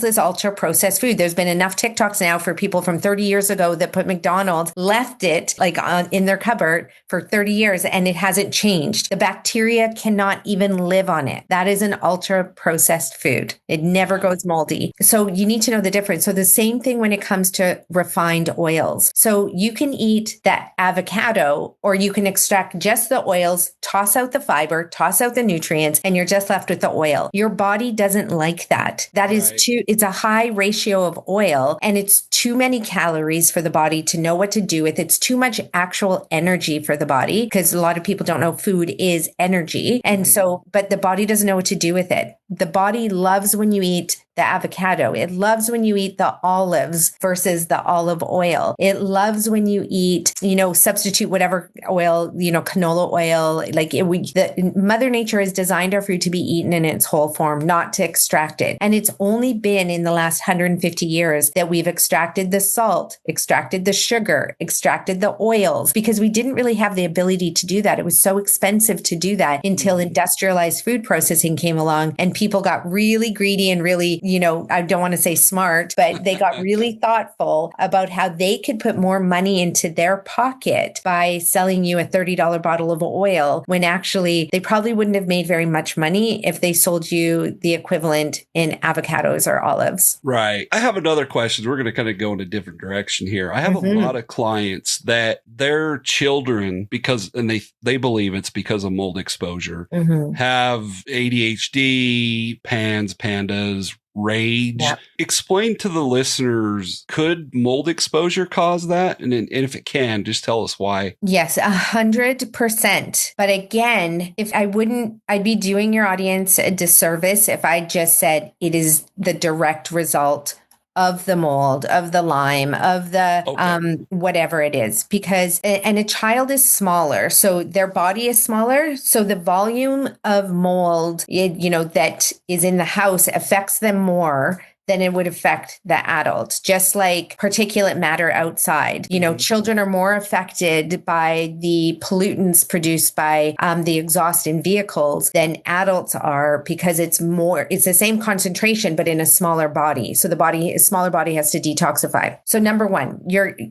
is ultra processed food. There's been enough TikToks now for people from 30 years ago that put McDonald's, left it like in their cupboard for 30 years and it hasn't changed. The bacteria cannot even live on it. That is an ultra processed food. It never goes moldy. So you need to know the difference. So the same thing when it comes to refined oils. So you can eat that avocado or you can extract just the oils, toss out the fiber, toss out the nutrients, and you're just left with the oil. Your body doesn't like that. That is it's a high ratio of oil and it's too many calories for the body to know what to do with. It's too much actual energy for the body because a lot of people don't know food is energy. And so, but the body doesn't know what to do with it. The body loves when you eat the avocado. It loves when you eat the olives versus the olive oil. It loves when you eat, substitute whatever oil, canola oil. Mother Nature has designed our food to be eaten in its whole form, not to extract it. And it's only been in the last 150 years that we've extracted the salt, extracted the sugar, extracted the oils, because we didn't really have the ability to do that. It was so expensive to do that until industrialized food processing came along and people got really greedy and really, I don't want to say smart, but they got really thoughtful about how they could put more money into their pocket by selling you a $30 bottle of oil when actually they probably wouldn't have made very much money if they sold you the equivalent in avocados or olives. Right. I have another question. We're going to kind of go in a different direction here. I have a lot of clients that their children, and they believe it's because of mold exposure, have ADHD, pandas, rage. Yep. Explain to the listeners, could mold exposure cause that? And if it can, just tell us why. Yes, 100%. But again, I'd be doing your audience a disservice if I just said it is the direct result of the mold, of the Lyme, of the whatever it is, because a child is smaller, so their body is smaller, so the volume of mold that is in the house affects them more than it would affect the adult, just like particulate matter outside. Children are more affected by the pollutants produced by the exhaust in vehicles than adults are, because it's the same concentration, but in a smaller body. So a smaller body has to detoxify. So number one,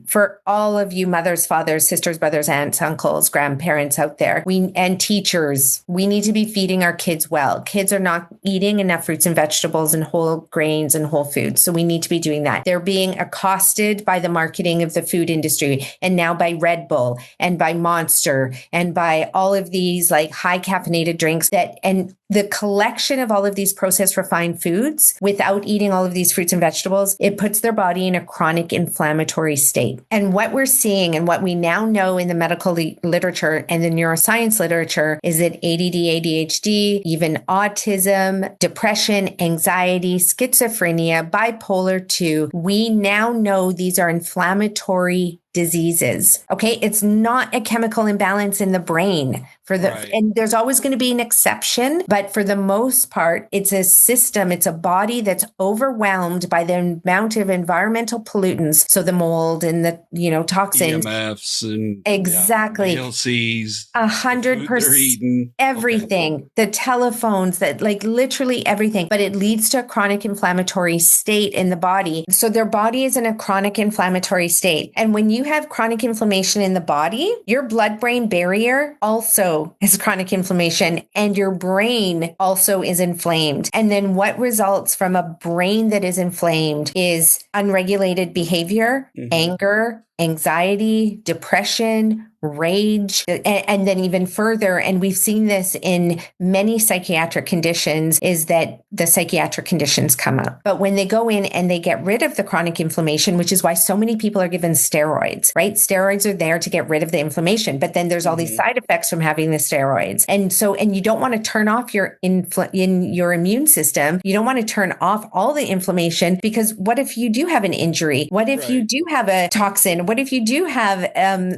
for all of you mothers, fathers, sisters, brothers, aunts, uncles, grandparents out there, and teachers, we need to be feeding our kids well. Kids are not eating enough fruits and vegetables and whole grains and whole foods. So we need to be doing that. They're being accosted by the marketing of the food industry, and now by Red Bull and by Monster and by all of these like high caffeinated drinks and the collection of all of these processed refined foods without eating all of these fruits and vegetables, it puts their body in a chronic inflammatory state. And what we're seeing and what we now know in the medical literature and the neuroscience literature is that ADD, ADHD, even autism, depression, anxiety, schizophrenia, bipolar 2, we now know these are inflammatory diseases. Okay. It's not a chemical imbalance in the brain and there's always going to be an exception, but for the most part, it's a system, it's a body that's overwhelmed by the amount of environmental pollutants. So the mold and the, toxins, EMFs and exactly. VLCs, 100%, everything, the telephones, that like literally everything, but it leads to a chronic inflammatory state in the body. So their body is in a chronic inflammatory state. And when you have chronic inflammation in the body, your blood-brain barrier also is chronic inflammation, and your brain also is inflamed. And then what results from a brain that is inflamed is unregulated behavior, anger, anxiety, depression, rage, and then even further, and we've seen this in many psychiatric conditions, is that the psychiatric conditions come up. But when they go in and they get rid of the chronic inflammation, which is why so many people are given steroids, right? Steroids are there to get rid of the inflammation, but then there's all these side effects from having the steroids. And you don't want to turn off your immune system. You don't want to turn off all the inflammation, because what if you do have an injury? What if you do have a toxin? What if you do have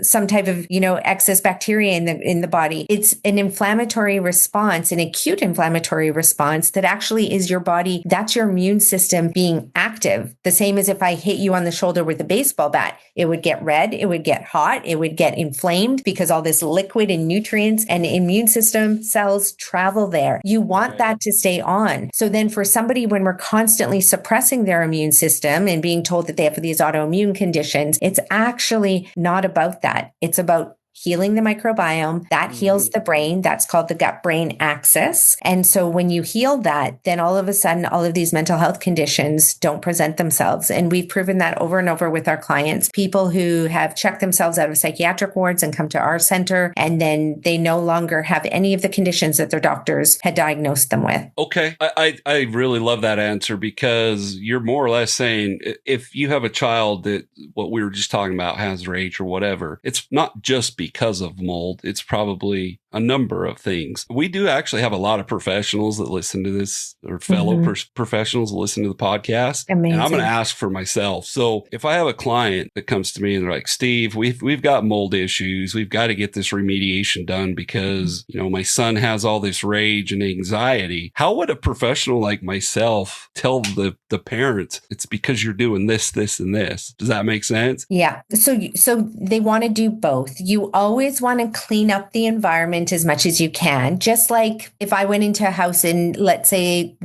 some type of excess bacteria in the body? It's an inflammatory response, an acute inflammatory response that actually is your body. That's your immune system being active. The same as if I hit you on the shoulder with a baseball bat, it would get red, it would get hot, it would get inflamed, because all this liquid and nutrients and immune system cells travel there. You want that to stay on. So then for somebody, when we're constantly suppressing their immune system and being told that they have these autoimmune conditions, it's actually not about that. It's about healing the microbiome. That heals the brain. That's called the gut-brain axis. And so when you heal that, then all of a sudden, all of these mental health conditions don't present themselves. And we've proven that over and over with our clients, people who have checked themselves out of psychiatric wards and come to our center, and then they no longer have any of the conditions that their doctors had diagnosed them with. Okay. I really love that answer, because you're more or less saying if you have a child that what we were just talking about has rage or whatever, it's not just because of mold. It's probably a number of things. We do actually have a lot of professionals that listen to this, or fellow professionals that listen to the podcast. Amazing. And I'm going to ask for myself. So if I have a client that comes to me and they're like, Steve, we've got mold issues. We've got to get this remediation done because, my son has all this rage and anxiety. How would a professional like myself tell the parents it's because you're doing this, this, and this? Does that make sense? Yeah. So they want to do both. You always want to clean up the environment supplement as much as you can. Just like if I went into a house and let's say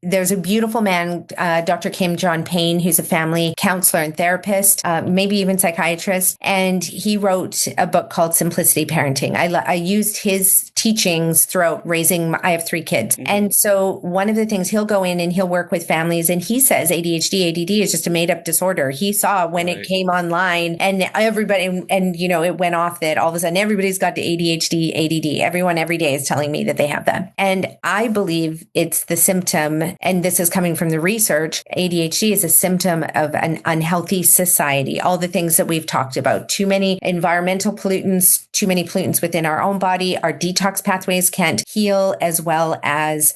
there's a beautiful man, Dr. Kim John Payne, who's a family counselor and therapist, maybe even psychiatrist. And he wrote a book called Simplicity Parenting. I used his teachings throughout I have 3 kids. And so one of the things, he'll go in and he'll work with families, and he says ADHD, ADD is just a made up disorder. He saw when it came online and everybody, and it went off that all of a sudden everybody's got the ADHD, ADD. Everyone every day is telling me that they have that. And I believe it's the symptom, and this is coming from the research. ADHD is a symptom of an unhealthy society. All the things that we've talked about, too many environmental pollutants, too many pollutants within our own body, our detox pathways can't heal, as well as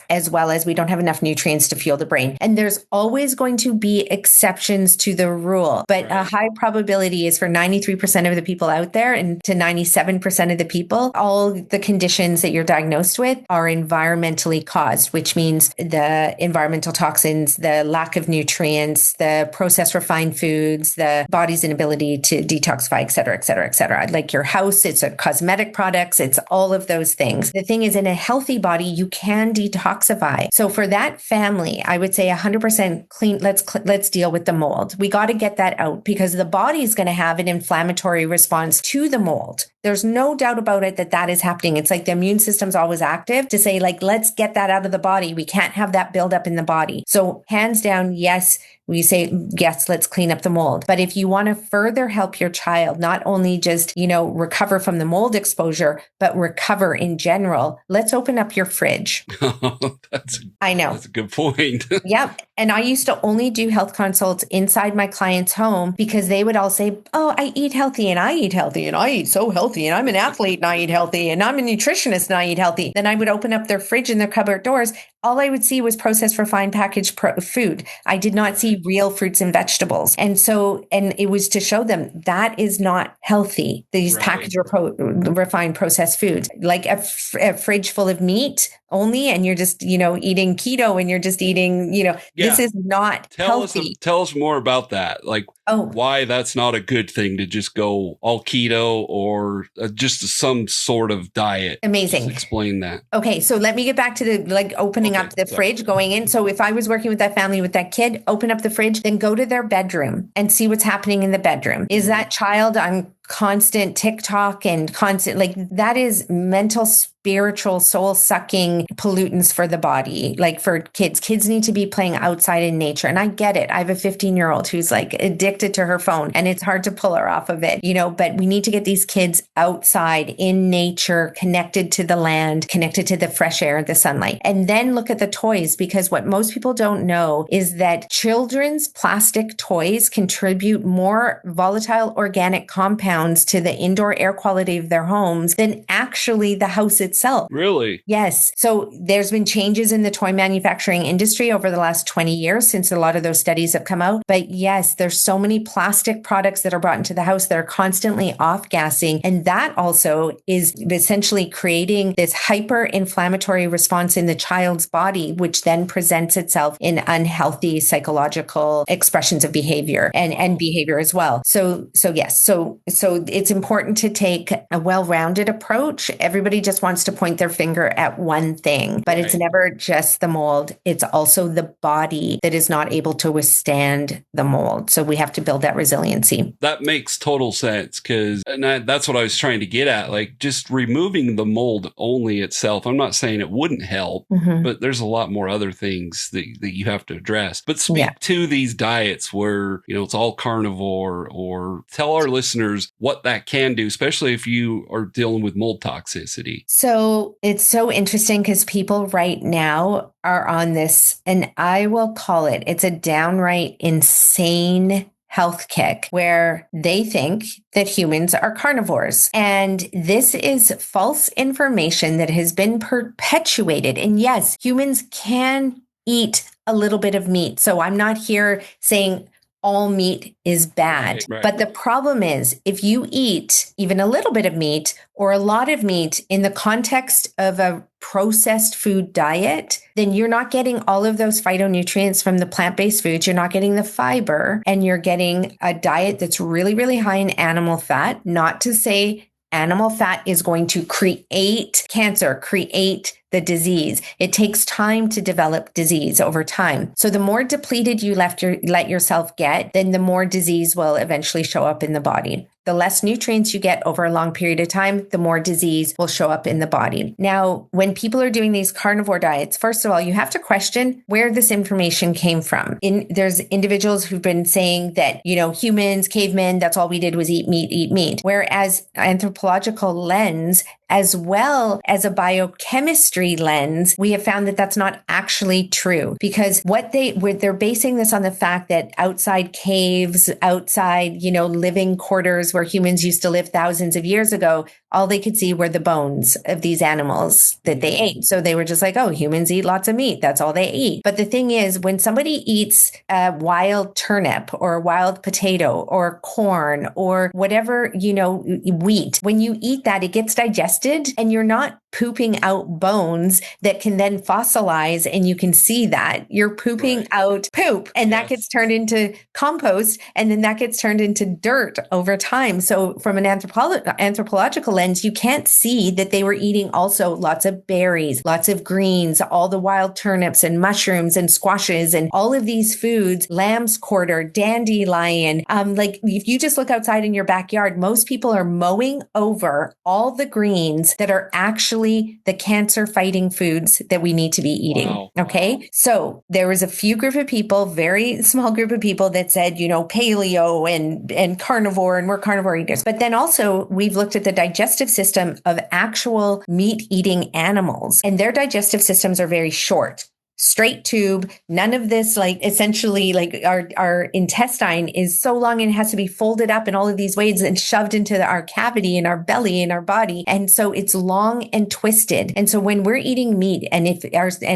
we don't have enough nutrients to fuel the brain. And there's always going to be exceptions to the rule, but a high probability is for 93% of the people out there and to 97% of the people, all the conditions that you're diagnosed with are environmentally caused, which means the environmental toxins, the lack of nutrients, the processed refined foods, the body's inability to detoxify, et cetera, et cetera, et cetera. Like your house, it's a cosmetic products, it's all of those things. The thing is, in a healthy body, you can detoxify. So for that family, I would say 100% clean. Let's deal with the mold. We got to get that out because the body is going to have an inflammatory response to the mold. There's no doubt about it that is happening. It's like the immune system's always active to say, like, let's get that out of the body. We can't have that build up in the body. So hands down, yes, we say, yes, let's clean up the mold. But if you want to further help your child, not only just, recover from the mold exposure, but recover in general, let's open up your fridge. I know. That's a good point. Yep. And I used to only do health consults inside my client's home because they would all say, oh, I eat healthy and I eat healthy and I eat so healthy and I'm an athlete and I eat healthy and I'm a nutritionist and I eat healthy. Then I would open up their fridge and their cupboard doors. All I would see was processed, refined, packaged food. I did not see real fruits and vegetables. And it was to show them that is not healthy. These packaged, refined, processed foods, like a fridge full of meat only, and you're just, eating keto and you're just eating, this is not healthy. Tell us more about that. Like, why that's not a good thing to just go all keto or just some sort of diet. Amazing. Just explain that. Okay. So let me get back to the opening up the fridge, going in. So if I was working with that family with that kid, open up the fridge, then go to their bedroom and see what's happening in the bedroom. Is that child on constant TikTok and constant, that is mental, spiritual, soul-sucking pollutants for the body. Like for kids. Kids need to be playing outside in nature. And I get it. I have a 15-year-old who's addicted to her phone and it's hard to pull her off of it, but we need to get these kids outside in nature, connected to the land, connected to the fresh air, the sunlight. And then look at the toys, because what most people don't know is that children's plastic toys contribute more volatile organic compounds to the indoor air quality of their homes than actually the house itself. Really? Yes. So there's been changes in the toy manufacturing industry over the last 20 years since a lot of those studies have come out. But yes, there's so many plastic products that are brought into the house that are constantly off-gassing. And that also is essentially creating this hyper-inflammatory response in the child's body, which then presents itself in unhealthy psychological expressions of behavior and behavior as well. So yes. So it's important to take a well-rounded approach. Everybody just wants to point their finger at one thing, but it's never just the mold. It's also the body that is not able to withstand the mold. So we have to build that resiliency. That makes total sense because that's what I was trying to get at. Like just removing the mold only itself. I'm not saying it wouldn't help, but there's a lot more other things that you have to address. But speak to these diets where, it's all carnivore, or tell our listeners what that can do, especially if you are dealing with mold toxicity. So it's so interesting because people right now are on this, and I will call it's a downright insane health kick where they think that humans are carnivores. And this is false information that has been perpetuated. And yes, humans can eat a little bit of meat. So I'm not here saying all meat is bad. Right. But the problem is if you eat even a little bit of meat or a lot of meat in the context of a processed food diet, then you're not getting all of those phytonutrients from the plant-based foods. You're not getting the fiber, and you're getting a diet that's really, really high in animal fat. Not to say animal fat is going to create cancer, create the disease. It takes time to develop disease over time. So the more depleted you let yourself get, then the more disease will eventually show up in the body. The less nutrients you get over a long period of time, the more disease will show up in the body. Now, when people are doing these carnivore diets, first of all, you have to question where this information came from. There's individuals who've been saying that, humans, cavemen, that's all we did was eat meat. Whereas anthropological lens, as well as a biochemistry lens, we have found that that's not actually true, because they're basing this on the fact that outside caves, outside, living quarters where humans used to live thousands of years ago, all they could see were the bones of these animals that they ate. So they were just like, oh, humans eat lots of meat. That's all they eat. But the thing is, when somebody eats a wild turnip or a wild potato or corn or whatever, wheat, when you eat that, it gets digested and you're not pooping out bones that can then fossilize, and you can see that you're pooping out poop, and that gets turned into compost, and then that gets turned into dirt over time. So from an anthropological lens, you can't see that they were eating also lots of berries, lots of greens, all the wild turnips and mushrooms and squashes and all of these foods, lamb's quarter, dandelion. Like if you just look outside in your backyard, most people are mowing over all the greens that are actually the cancer fighting foods that we need to be eating. Wow. Okay. So there was a few group of people, very small group of people that said, paleo and carnivore, and we're carnivore eaters. But then also we've looked at the digestive system of actual meat eating animals, and their digestive systems are very short. Straight tube, none of this, essentially our intestine is so long and it has to be folded up in all of these ways and shoved into our cavity in our belly, in our body. And so it's long and twisted. And so when we're eating meat, and if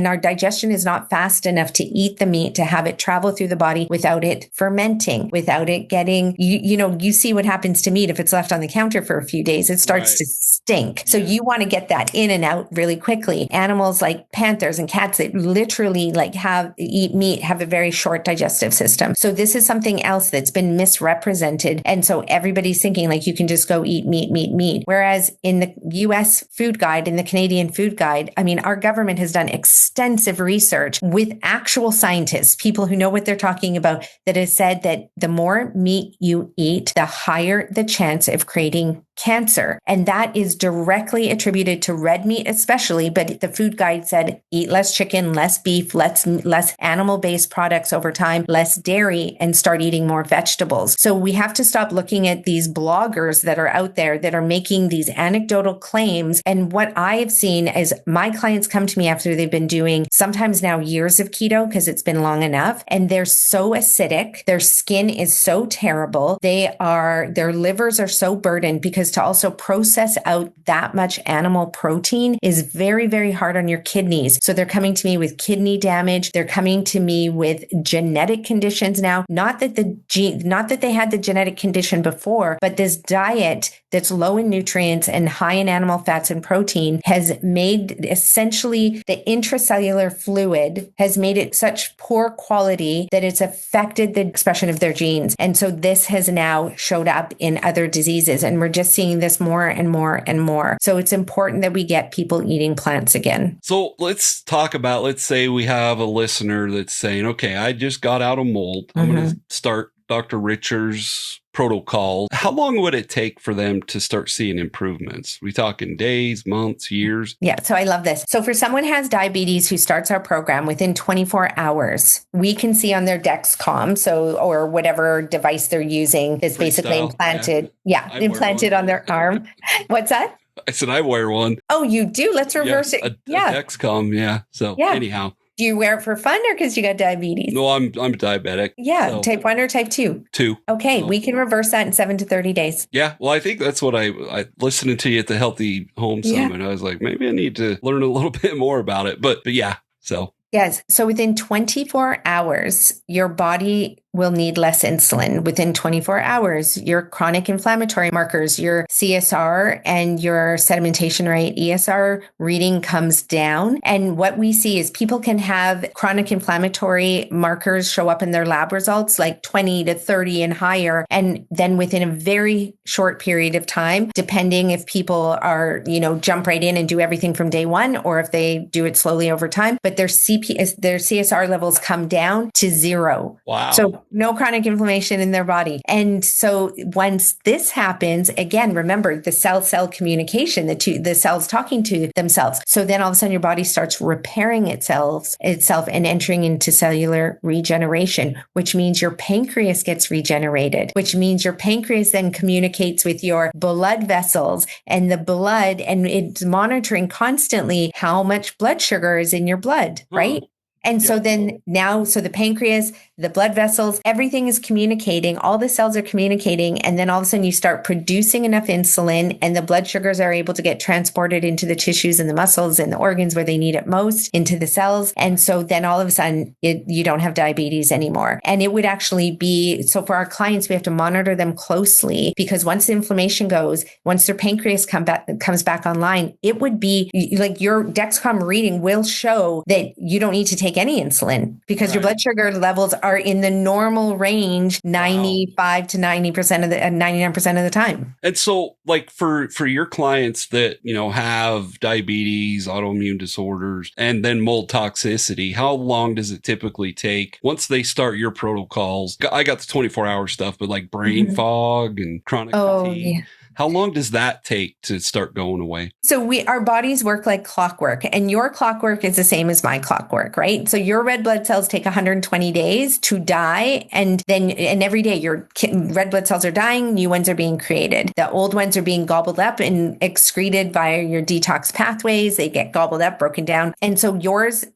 our digestion is not fast enough to eat the meat, to have it travel through the body without it fermenting, without it getting, you see what happens to meat if it's left on the counter for a few days, it starts to stink. So you want to get that in and out really quickly. Animals like panthers and cats that literally eat meat have a very short digestive system. So this is something else that's been misrepresented. And so everybody's thinking you can just go eat meat. Whereas in the US food guide, in the Canadian food guide, our government has done extensive research with actual scientists, people who know what they're talking about, that has said that the more meat you eat, the higher the chance of creating cancer. And that is directly attributed to red meat, especially. But the food guide said, eat less chicken, less beef, less animal-based products over time, less dairy, and start eating more vegetables. So we have to stop looking at these bloggers that are out there that are making these anecdotal claims. And what I have seen is my clients come to me after they've been doing sometimes now years of keto, because it's been long enough, and they're so acidic, their skin is so terrible, their livers are so burdened, because to also process out that much animal protein is very, very hard on your kidneys. So they're coming to me with kidney damage. They're coming to me with genetic conditions now. Not that they had the genetic condition before, but this diet that's low in nutrients and high in animal fats and protein has made essentially the intracellular fluid has made it such poor quality that it's affected the expression of their genes. And so this has now showed up in other diseases, and we're just seeing this more and more and more. So it's important that we get people eating plants again. So let's talk about, let's say we have a listener that's saying, okay, I just got out of mold. I'm going to start Dr. Richer's protocol. How long would it take for them to start seeing improvements? We talking days, months, years? Yeah. So I love this. So for someone who has diabetes who starts our program, within 24 hours, we can see on their Dexcom, or whatever device they're using is basically implanted. Yeah. Implanted on their arm. What's that? I said, I wear one. Oh, you do? Let's reverse it. A Dexcom. Yeah. So anyhow. Do you wear it for fun or because you got diabetes? No, I'm diabetic. Yeah. So. Type 1 or type 2? 2. Okay. We can reverse that in 7 to 30 days. Yeah. Well, I think that's what I listening to you at the Healthy Home Summit. I was like, maybe I need to learn a little bit more about it. But yeah. So. Yes. So within 24 hours, your body will need less insulin within 24 hours. Your chronic inflammatory markers, your CSR and your sedimentation rate, ESR reading comes down. And what we see is people can have chronic inflammatory markers show up in their lab results like 20 to 30 and higher. And then within a very short period of time, depending if people are, jump right in and do everything from day one, or if they do it slowly over time, but their CSR levels come down to 0. Wow. So no chronic inflammation in their body. And so once this happens, again, remember the cell-cell communication, the cells talking to themselves. So then all of a sudden your body starts repairing itself and entering into cellular regeneration, which means your pancreas gets regenerated, which means your pancreas then communicates with your blood vessels and the blood, and it's monitoring constantly how much blood sugar is in your blood, right? And so then now, so the pancreas, the blood vessels, everything is communicating, all the cells are communicating. And then all of a sudden you start producing enough insulin and the blood sugars are able to get transported into the tissues and the muscles and the organs where they need it most, into the cells. And so then all of a sudden you don't have diabetes anymore. And it would actually be, so for our clients, we have to monitor them closely, because once the inflammation goes, once their pancreas comes back online, it would be like your Dexcom reading will show that you don't need to take any insulin, because your blood sugar levels are in the normal range 95 to 90% of the 99% of the time. And so like for your clients that, have diabetes, autoimmune disorders, and then mold toxicity, how long does it typically take once they start your protocols? I got the 24-hour stuff, but like brain fog and chronic fatigue. Yeah. How long does that take to start going away? So our bodies work like clockwork, and your clockwork is the same as my clockwork, right? So your red blood cells take 120 days to die. And every day your red blood cells are dying, new ones are being created. The old ones are being gobbled up and excreted via your detox pathways. They get gobbled up, broken down. And so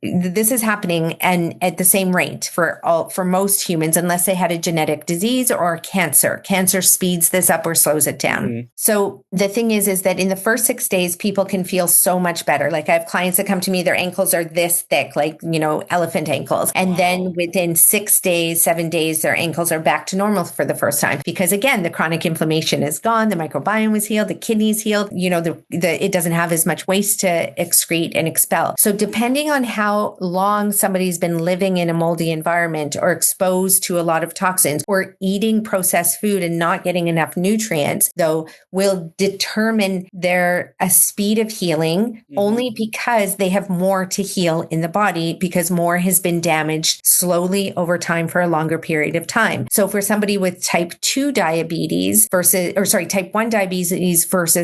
this is happening and at the same rate for most humans, unless they had a genetic disease or cancer. Cancer speeds this up or slows it down. Mm-hmm. So the thing is that in the first 6 days, people can feel so much better. Like I have clients that come to me, their ankles are this thick, like, elephant ankles. And then within 6 days, 7 days, their ankles are back to normal for the first time. Because again, the chronic inflammation is gone. The microbiome is healed. The kidneys healed. It doesn't have as much waste to excrete and expel. So depending on how long somebody's been living in a moldy environment or exposed to a lot of toxins or eating processed food and not getting enough nutrients, though, will determine their speed of healing only because they have more to heal in the body, because more has been damaged slowly over time for a longer period of time. So for somebody with type 1 diabetes versus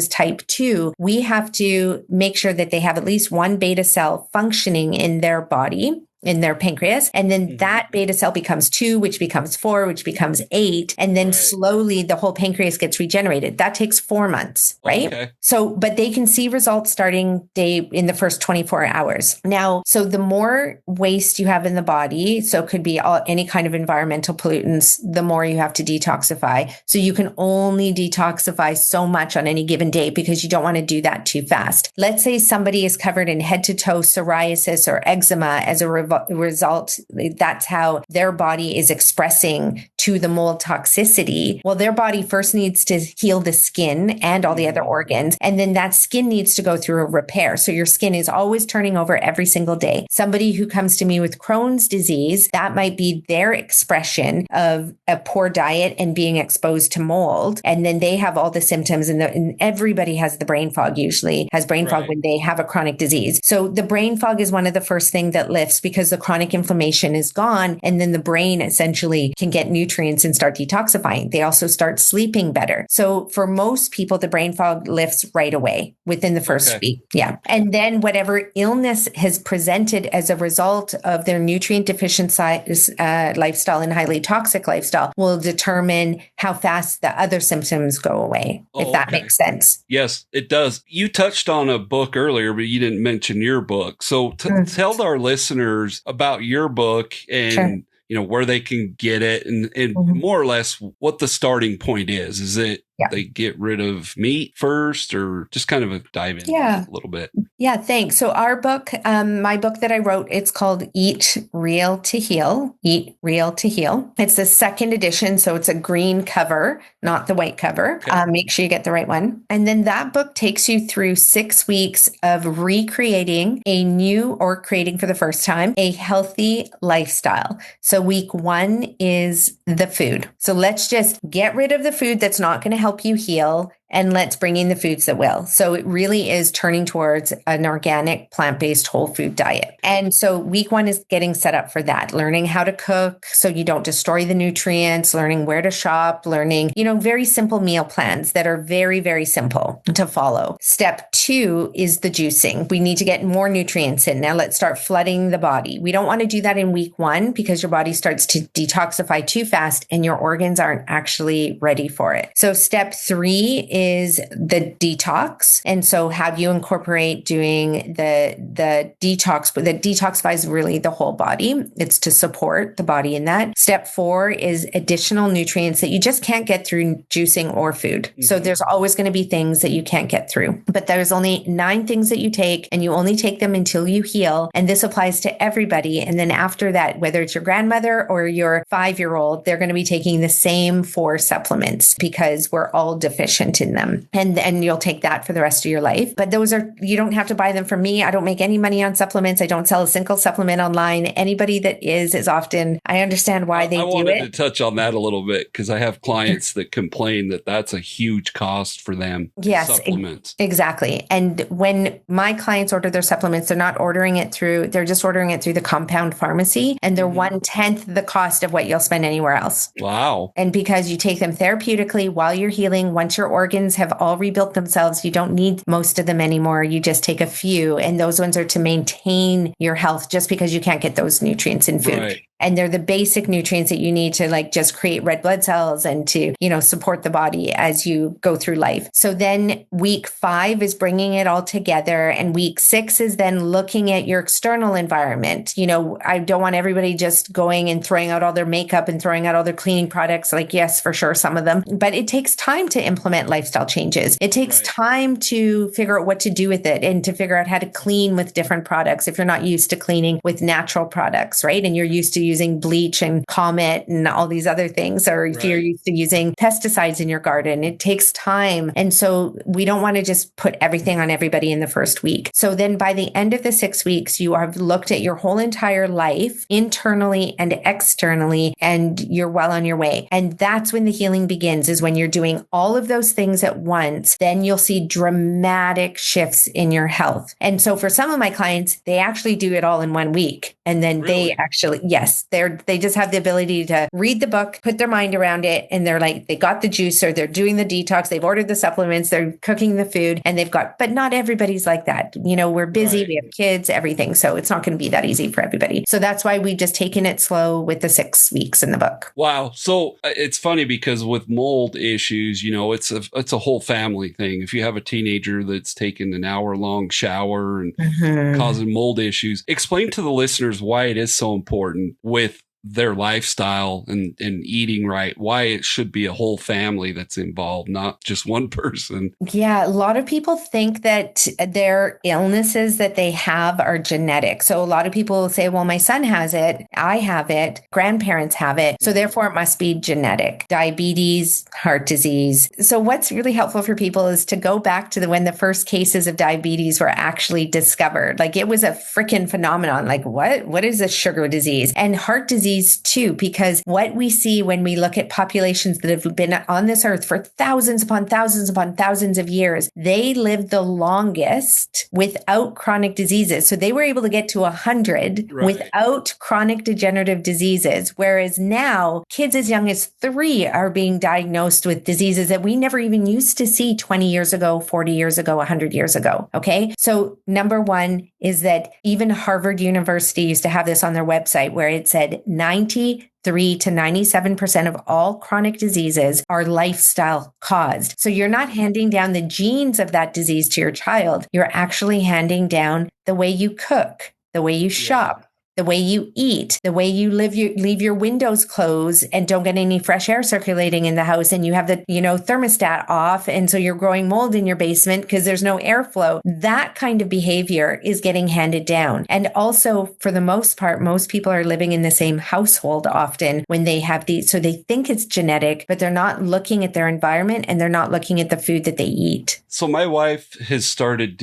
type 2, we have to make sure that they have at least one beta cell functioning in their body, in their pancreas. And then that beta cell becomes 2, which becomes 4, which becomes 8. And then slowly the whole pancreas gets regenerated. That takes 4 months, right? Okay. So, but they can see results starting in the first 24 hours. Now, so the more waste you have in the body, so it could be any kind of environmental pollutants, the more you have to detoxify. So you can only detoxify so much on any given day, because you don't want to do that too fast. Let's say somebody is covered in head to toe psoriasis or eczema as a result, that's how their body is expressing to the mold toxicity. Well, their body first needs to heal the skin and all the other organs, and then that skin needs to go through a repair. So your skin is always turning over every single day. Somebody who comes to me with Crohn's disease, that might be their expression of a poor diet and being exposed to mold. And then they have all the symptoms, and everybody has the brain fog, usually has brain fog when they have a chronic disease. So the brain fog is one of the first things that lifts, because the chronic inflammation is gone, and then the brain essentially can get nutrients and start detoxifying. They also start sleeping better. So for most people, the brain fog lifts right away within the first week. Yeah. And then whatever illness has presented as a result of their nutrient deficient lifestyle and highly toxic lifestyle will determine how fast the other symptoms go away, if that makes sense. Yes, it does. You touched on a book earlier, but you didn't mention your book. So tell our listeners about your book and where they can get it and more or less what the starting point is. Is it they get rid of meat first, or just kind of dive into it a little bit? Yeah, thanks. So our book, my book that I wrote, it's called Eat Real to Heal. Eat Real to Heal. It's the second edition, so it's a green cover, not the white cover. Okay. Make sure you get the right one. And then that book takes you through 6 weeks of recreating a new, or creating for the first time, a healthy lifestyle. So week 1 is the food. So let's just get rid of the food that's not going to help you heal, and let's bring in the foods that will. So it really is turning towards an organic, plant-based, whole food diet. And so week 1 is getting set up for that, learning how to cook so you don't destroy the nutrients, learning where to shop, learning, very simple meal plans that are very, very simple to follow. Step 2 is the juicing. We need to get more nutrients in. Now let's start flooding the body. We don't want to do that in week 1 because your body starts to detoxify too fast and your organs aren't actually ready for it. So step 3 is the detox. And so have you incorporate doing the detox, but that detoxifies really the whole body. It's to support the body in that. Step 4 is additional nutrients that you just can't get through juicing or food. Mm-hmm. So there's always going to be things that you can't get through, but there's only 9 things that you take, and you only take them until you heal. And this applies to everybody. And then after that, whether it's your grandmother or your 5-year-old, they're going to be taking the same 4 supplements because we're all deficient in them. And you'll take that for the rest of your life. But those are, you don't have to buy them from me. I don't make any money on supplements. I don't sell a single supplement online. Anybody that is often, I understand why they do it. I wanted to touch on that a little bit because I have clients that complain that that's a huge cost for them. Yes, supplements. Exactly. And when my clients order their supplements, they're not ordering it through, they're just ordering it through the compound pharmacy, and they're 1/10 the cost of what you'll spend anywhere else. Wow. And because you take them therapeutically while you're healing, once your organs have all rebuilt themselves, you don't need most of them anymore. You just take a few, and those ones are to maintain your health just because you can't get those nutrients in food. Right. And they're the basic nutrients that you need to just create red blood cells and to, support the body as you go through life. So then week 5 is bringing it all together. And week 6 is then looking at your external environment. I don't want everybody just going and throwing out all their makeup and throwing out all their cleaning products. Yes, for sure, some of them, but it takes time to implement lifestyle changes. It takes time to figure out what to do with it and to figure out how to clean with different products. If you're not used to cleaning with natural products, right? And you're used to using bleach and Comet and all these other things, or if you're used to using pesticides in your garden, it takes time. And so we don't want to just put everything on everybody in the first week. So then by the end of the 6 weeks, you have looked at your whole entire life internally and externally, and you're well on your way. And that's when the healing begins, is when you're doing all of those things at once. Then you'll see dramatic shifts in your health. And so for some of my clients, they actually do it all in 1 week. And then they actually, yes, they just have the ability to read the book, put their mind around it. And they're they got the juicer, they're doing the detox, they've ordered the supplements, they're cooking the food, and but not everybody's like that. We're busy, we have kids, everything. So it's not going to be that easy for everybody. So that's why we've just taken it slow with the 6 weeks in the book. Wow. So it's funny because with mold issues, it's a whole family thing. If you have a teenager that's taking an hour-long shower and causing mold issues, explain to the listeners why it is so important with their lifestyle and eating right, why it should be a whole family that's involved, not just one person. Yeah, a lot of people think that their illnesses that they have are genetic. So a lot of people will say, well, my son has it, I have it, grandparents have it, so therefore it must be genetic. Diabetes, heart disease. So what's really helpful for people is to go back to when the first cases of diabetes were actually discovered. It was a freaking phenomenon. What is a sugar disease? And heart disease too, because what we see when we look at populations that have been on this earth for thousands upon thousands upon thousands of years, they lived the longest without chronic diseases. So they were able to get to 100 without chronic degenerative diseases. Whereas now kids as young as 3 are being diagnosed with diseases that we never even used to see 20 years ago, 40 years ago, 100 years ago. Okay. So number 1 is that even Harvard University used to have this on their website where it said 93 to 97% of all chronic diseases are lifestyle caused. So you're not handing down the genes of that disease to your child. You're actually handing down the way you cook, the way you shop, the way you eat, the way you leave your windows closed and don't get any fresh air circulating in the house, and you have the, thermostat off, and so you're growing mold in your basement because there's no airflow. That kind of behavior is getting handed down. And also, for the most part, most people are living in the same household often when they have these, so they think it's genetic, but they're not looking at their environment and they're not looking at the food that they eat. So my wife has started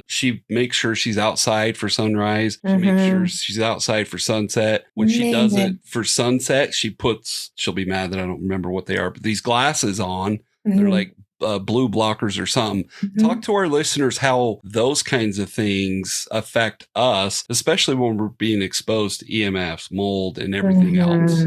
she makes sure she's outside for sunrise. She makes sure she's outside for sunset. When she does it for sunset, she'll be mad that I don't remember what they are, but these glasses on, they're like blue blockers or something. Talk to our listeners how those kinds of things affect us, especially when we're being exposed to EMFs, mold, and everything else.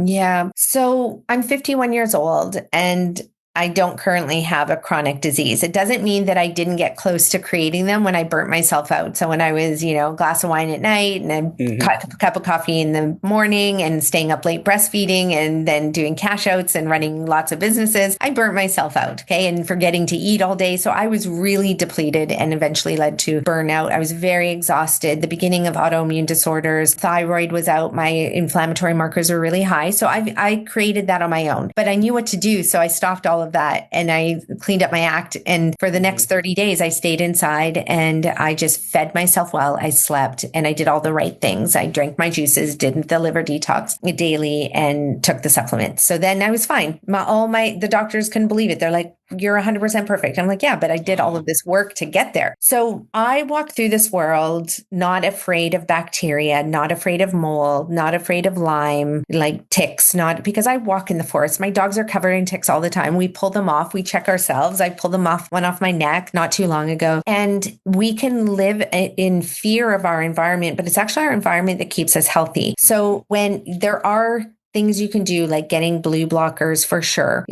Yeah. So I'm 51 years old, and I don't currently have a chronic disease. It doesn't mean that I didn't get close to creating them when I burnt myself out. So when I was, a glass of wine at night and a cup of coffee in the morning and staying up late breastfeeding and then doing cash outs and running lots of businesses, I burnt myself out. Okay. And forgetting to eat all day. So I was really depleted and eventually led to burnout. I was very exhausted. The beginning of autoimmune disorders, thyroid was out. My inflammatory markers were really high. So I created that on my own, but I knew what to do. So I stopped all of that and I cleaned up my act. And for the next 30 days, I stayed inside and I just fed myself well. I slept and I did all the right things. I drank my juices, did the liver detox daily, and took the supplements. So then I was fine. The doctors couldn't believe it. They're like, "You're 100% perfect." I'm like, "Yeah, but I did all of this work to get there." So I walk through this world not afraid of bacteria, not afraid of mold, not afraid of Lyme, like ticks, not because I walk in the forest. My dogs are covered in ticks all the time. We pull them off. We check ourselves. I pulled one off my neck not too long ago. And we can live in fear of our environment, but it's actually our environment that keeps us healthy. So when there are things you can do, like getting blue blockers for sure.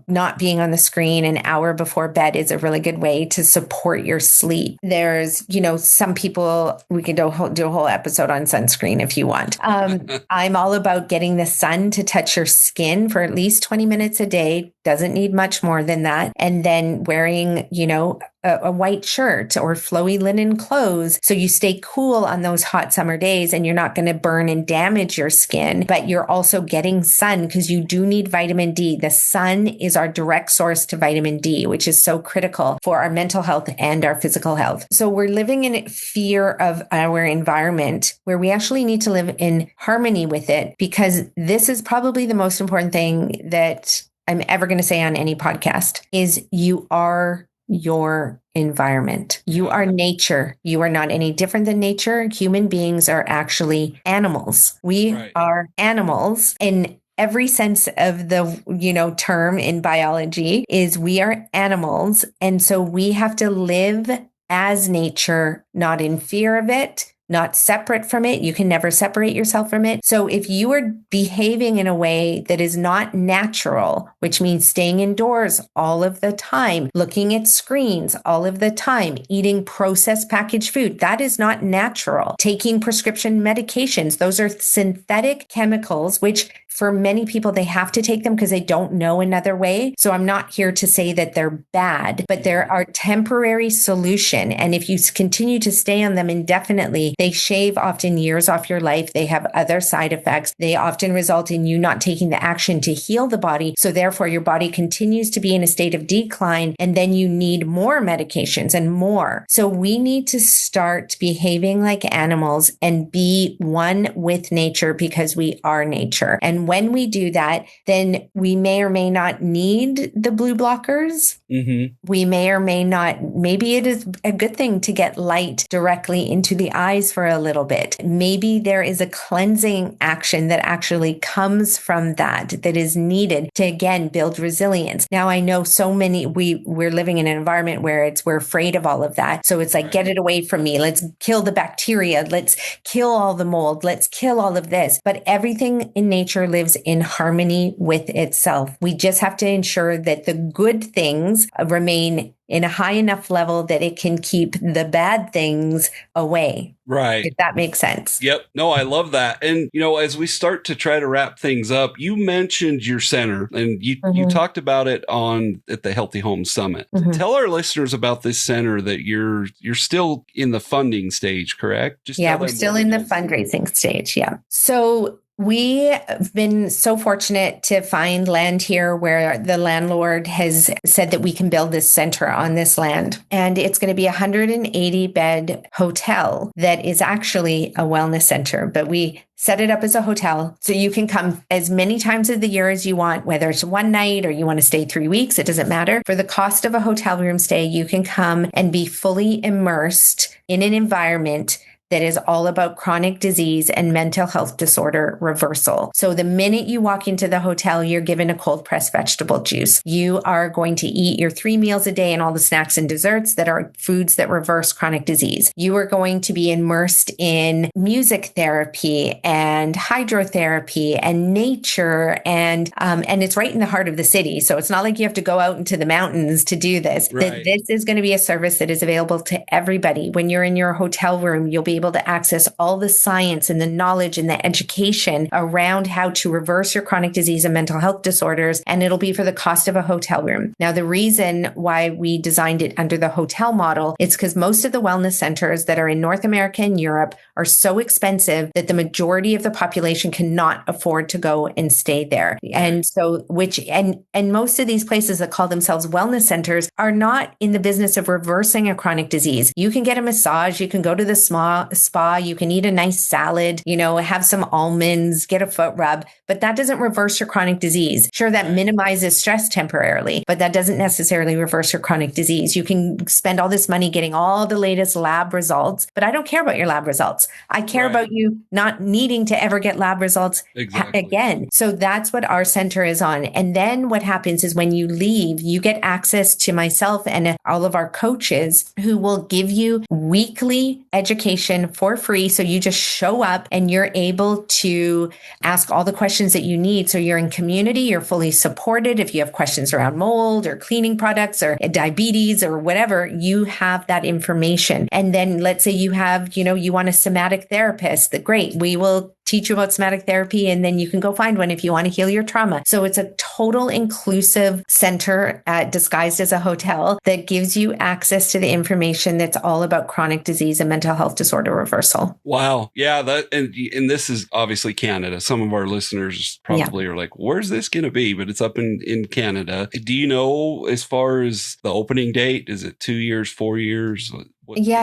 Not being on the screen an hour before bed is a really good way to support your sleep. There's, some people, we could do a whole episode on sunscreen if you want. I'm all about getting the sun to touch your skin for at least 20 minutes a day. Doesn't need much more than that. And then wearing, a white shirt or flowy linen clothes so you stay cool on those hot summer days and you're not going to burn and damage your skin, but you're also getting sun because you do need vitamin D. The sun is our direct source to vitamin D, which is so critical for our mental health and our physical health. So we're living in fear of our environment where we actually need to live in harmony with it, because this is probably the most important thing that I'm ever going to say on any podcast is you are your environment. You are nature. You are not any different than nature. Human beings are actually animals. We are animals in every sense of the, term in biology is we are animals. And so we have to live as nature, not in fear of it, not separate from it. You can never separate yourself from it. So if you are behaving in a way that is not natural, which means staying indoors all of the time, looking at screens all of the time, eating processed packaged food, that is not natural. Taking prescription medications, those are synthetic chemicals, which for many people, they have to take them because they don't know another way. So I'm not here to say that they're bad, but they're our temporary solution. And if you continue to stay on them indefinitely, they shave often years off your life. They have other side effects. They often result in you not taking the action to heal the body. So therefore, your body continues to be in a state of decline. And then you need more medications and more. So we need to start behaving like animals and be one with nature because we are nature. And when we do that, then we may or may not need the blue blockers. Mm-hmm. We may or may not, maybe it is a good thing to get light directly into the eyes for a little bit. Maybe there is a cleansing action that actually comes from that is needed to, again, build resilience. Now, I know so many, we're living in an environment where we're afraid of all of that. So it's like, get it away from me. Let's kill the bacteria. Let's kill all the mold. Let's kill all of this. But everything in nature lives in harmony with itself. We just have to ensure that the good things remain in a high enough level that it can keep the bad things away. Right. If that makes sense. Yep. No, I love that. And, as we start to try to wrap things up, you mentioned your center and you talked about it at the Healthy Home Summit. Tell our listeners about this center that you're still in the funding stage, correct? We're still in the fundraising stage. Yeah. So we have been so fortunate to find land here where the landlord has said that we can build this center on this land. And it's going to be a 180-bed hotel that is actually a wellness center. But we set it up as a hotel so you can come as many times of the year as you want, whether it's one night or you want to stay 3 weeks, it doesn't matter. For the cost of a hotel room stay, you can come and be fully immersed in an environment that is all about chronic disease and mental health disorder reversal. So the minute you walk into the hotel, you're given a cold pressed vegetable juice. You are going to eat your 3 meals a day and all the snacks and desserts that are foods that reverse chronic disease. You are going to be immersed in music therapy and hydrotherapy and nature, and it's right in the heart of the city. So it's not like you have to go out into the mountains to do this. Right. This is going to be a service that is available to everybody. When you're in your hotel room, you'll be able to access all the science and the knowledge and the education around how to reverse your chronic disease and mental health disorders. And it'll be for the cost of a hotel room. Now, the reason why we designed it under the hotel model is because most of the wellness centers that are in North America and Europe are so expensive that the majority of the population cannot afford to go and stay there. And so, and most of these places that call themselves wellness centers are not in the business of reversing a chronic disease. You can get a massage, you can go to the spa, you can eat a nice salad, have some almonds, get a foot rub, but that doesn't reverse your chronic disease. Sure, that minimizes stress temporarily, but that doesn't necessarily reverse your chronic disease. You can spend all this money getting all the latest lab results, but I don't care about your lab results. I care about you not needing to ever get lab results again. So that's what our center is on. And then what happens is when you leave, you get access to myself and all of our coaches who will give you weekly education for free. So you just show up and you're able to ask all the questions that you need. So you're in community, you're fully supported. If you have questions around mold or cleaning products or diabetes or whatever, you have that information. And then let's say you have, you want a somatic therapist, great. We will teach you about somatic therapy, and then you can go find one if you want to heal your trauma. So it's a total inclusive center disguised as a hotel that gives you access to the information that's all about chronic disease and mental health disorder reversal. Wow. Yeah. And this is obviously Canada. Some of our listeners probably are like, where's this going to be? But it's up in Canada. Do you know, as far as the opening date, is it 2 years, 4 years?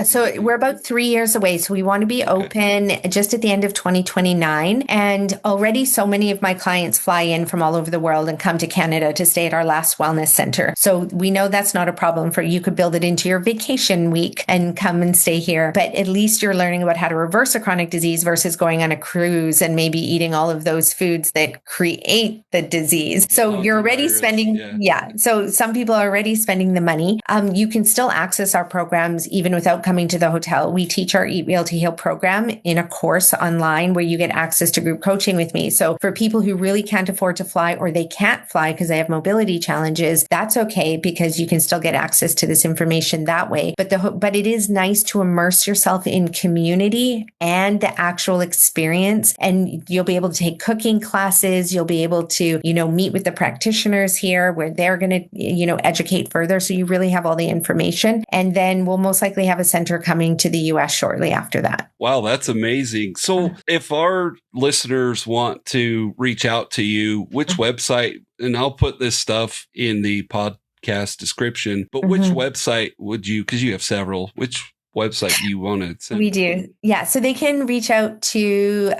So we're about 3 years away. So we want to be open just at the end of 2029. And already so many of my clients fly in from all over the world and come to Canada to stay at our last wellness center. So we know that's not a problem for you. Could build it into your vacation week and come and stay here. But at least you're learning about how to reverse a chronic disease versus going on a cruise and maybe eating all of those foods that create the disease. So you're already spending, So some people are already spending the money. You can still access our programs even without coming to the hotel. We teach our Eat Real to Heal program in a course online where you get access to group coaching with me. So for people who really can't afford to fly or they can't fly because they have mobility challenges, that's okay because you can still get access to this information that way. But it is nice to immerse yourself in community and the actual experience. And you'll be able to take cooking classes. You'll be able to, meet with the practitioners here where they're going to, educate further. So you really have all the information. And then we'll most likely have a center coming to the US shortly after that. Wow, that's amazing. So if our listeners want to reach out to you, which website, and I'll put this stuff in the podcast description, but which website would you, because you have several, which website do you want to send? We do. Yeah. So they can reach out to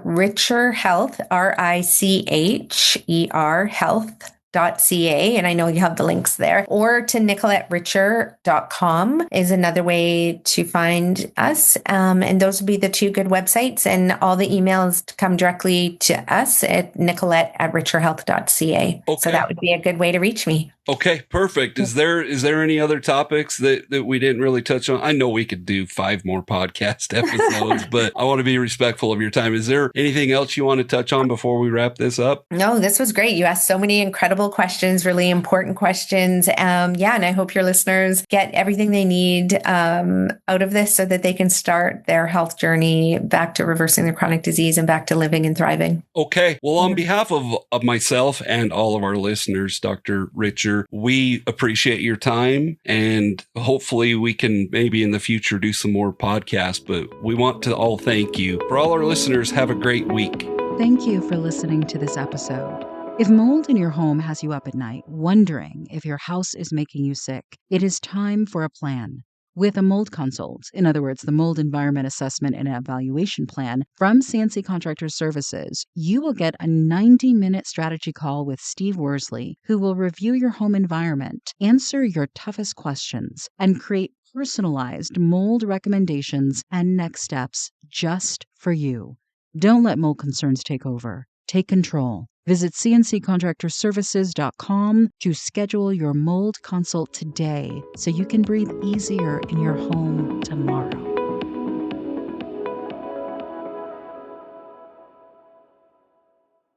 Richer Health, RICHER Health and I know you have the links there, or to NicoletteRicher.com is another way to find us. And those would be the two good websites, and all the emails come directly to us at Nicolette@richerhealth.ca. Okay. So that would be a good way to reach me. Okay, perfect. Is there any other topics that we didn't really touch on? I know we could do 5 more podcast episodes, but I want to be respectful of your time. Is there anything else you want to touch on before we wrap this up? No, this was great. You asked so many incredible questions, really important questions. And I hope your listeners get everything they need out of this so that they can start their health journey back to reversing their chronic disease and back to living and thriving. Okay. Well, on behalf of myself and all of our listeners, Dr. Richer, we appreciate your time, and hopefully we can maybe in the future do some more podcasts, but we want to all thank you. For all our listeners, have a great week. Thank you for listening to this episode. If mold in your home has you up at night, wondering if your house is making you sick, it is time for a plan. With a mold consult, in other words, the mold environment assessment and evaluation plan from CNC Contractor Services, you will get a 90-minute strategy call with Steve Worsley, who will review your home environment, answer your toughest questions, and create personalized mold recommendations and next steps just for you. Don't let mold concerns take over. Take control. Visit cnccontractorservices.com to schedule your mold consult today so you can breathe easier in your home tomorrow.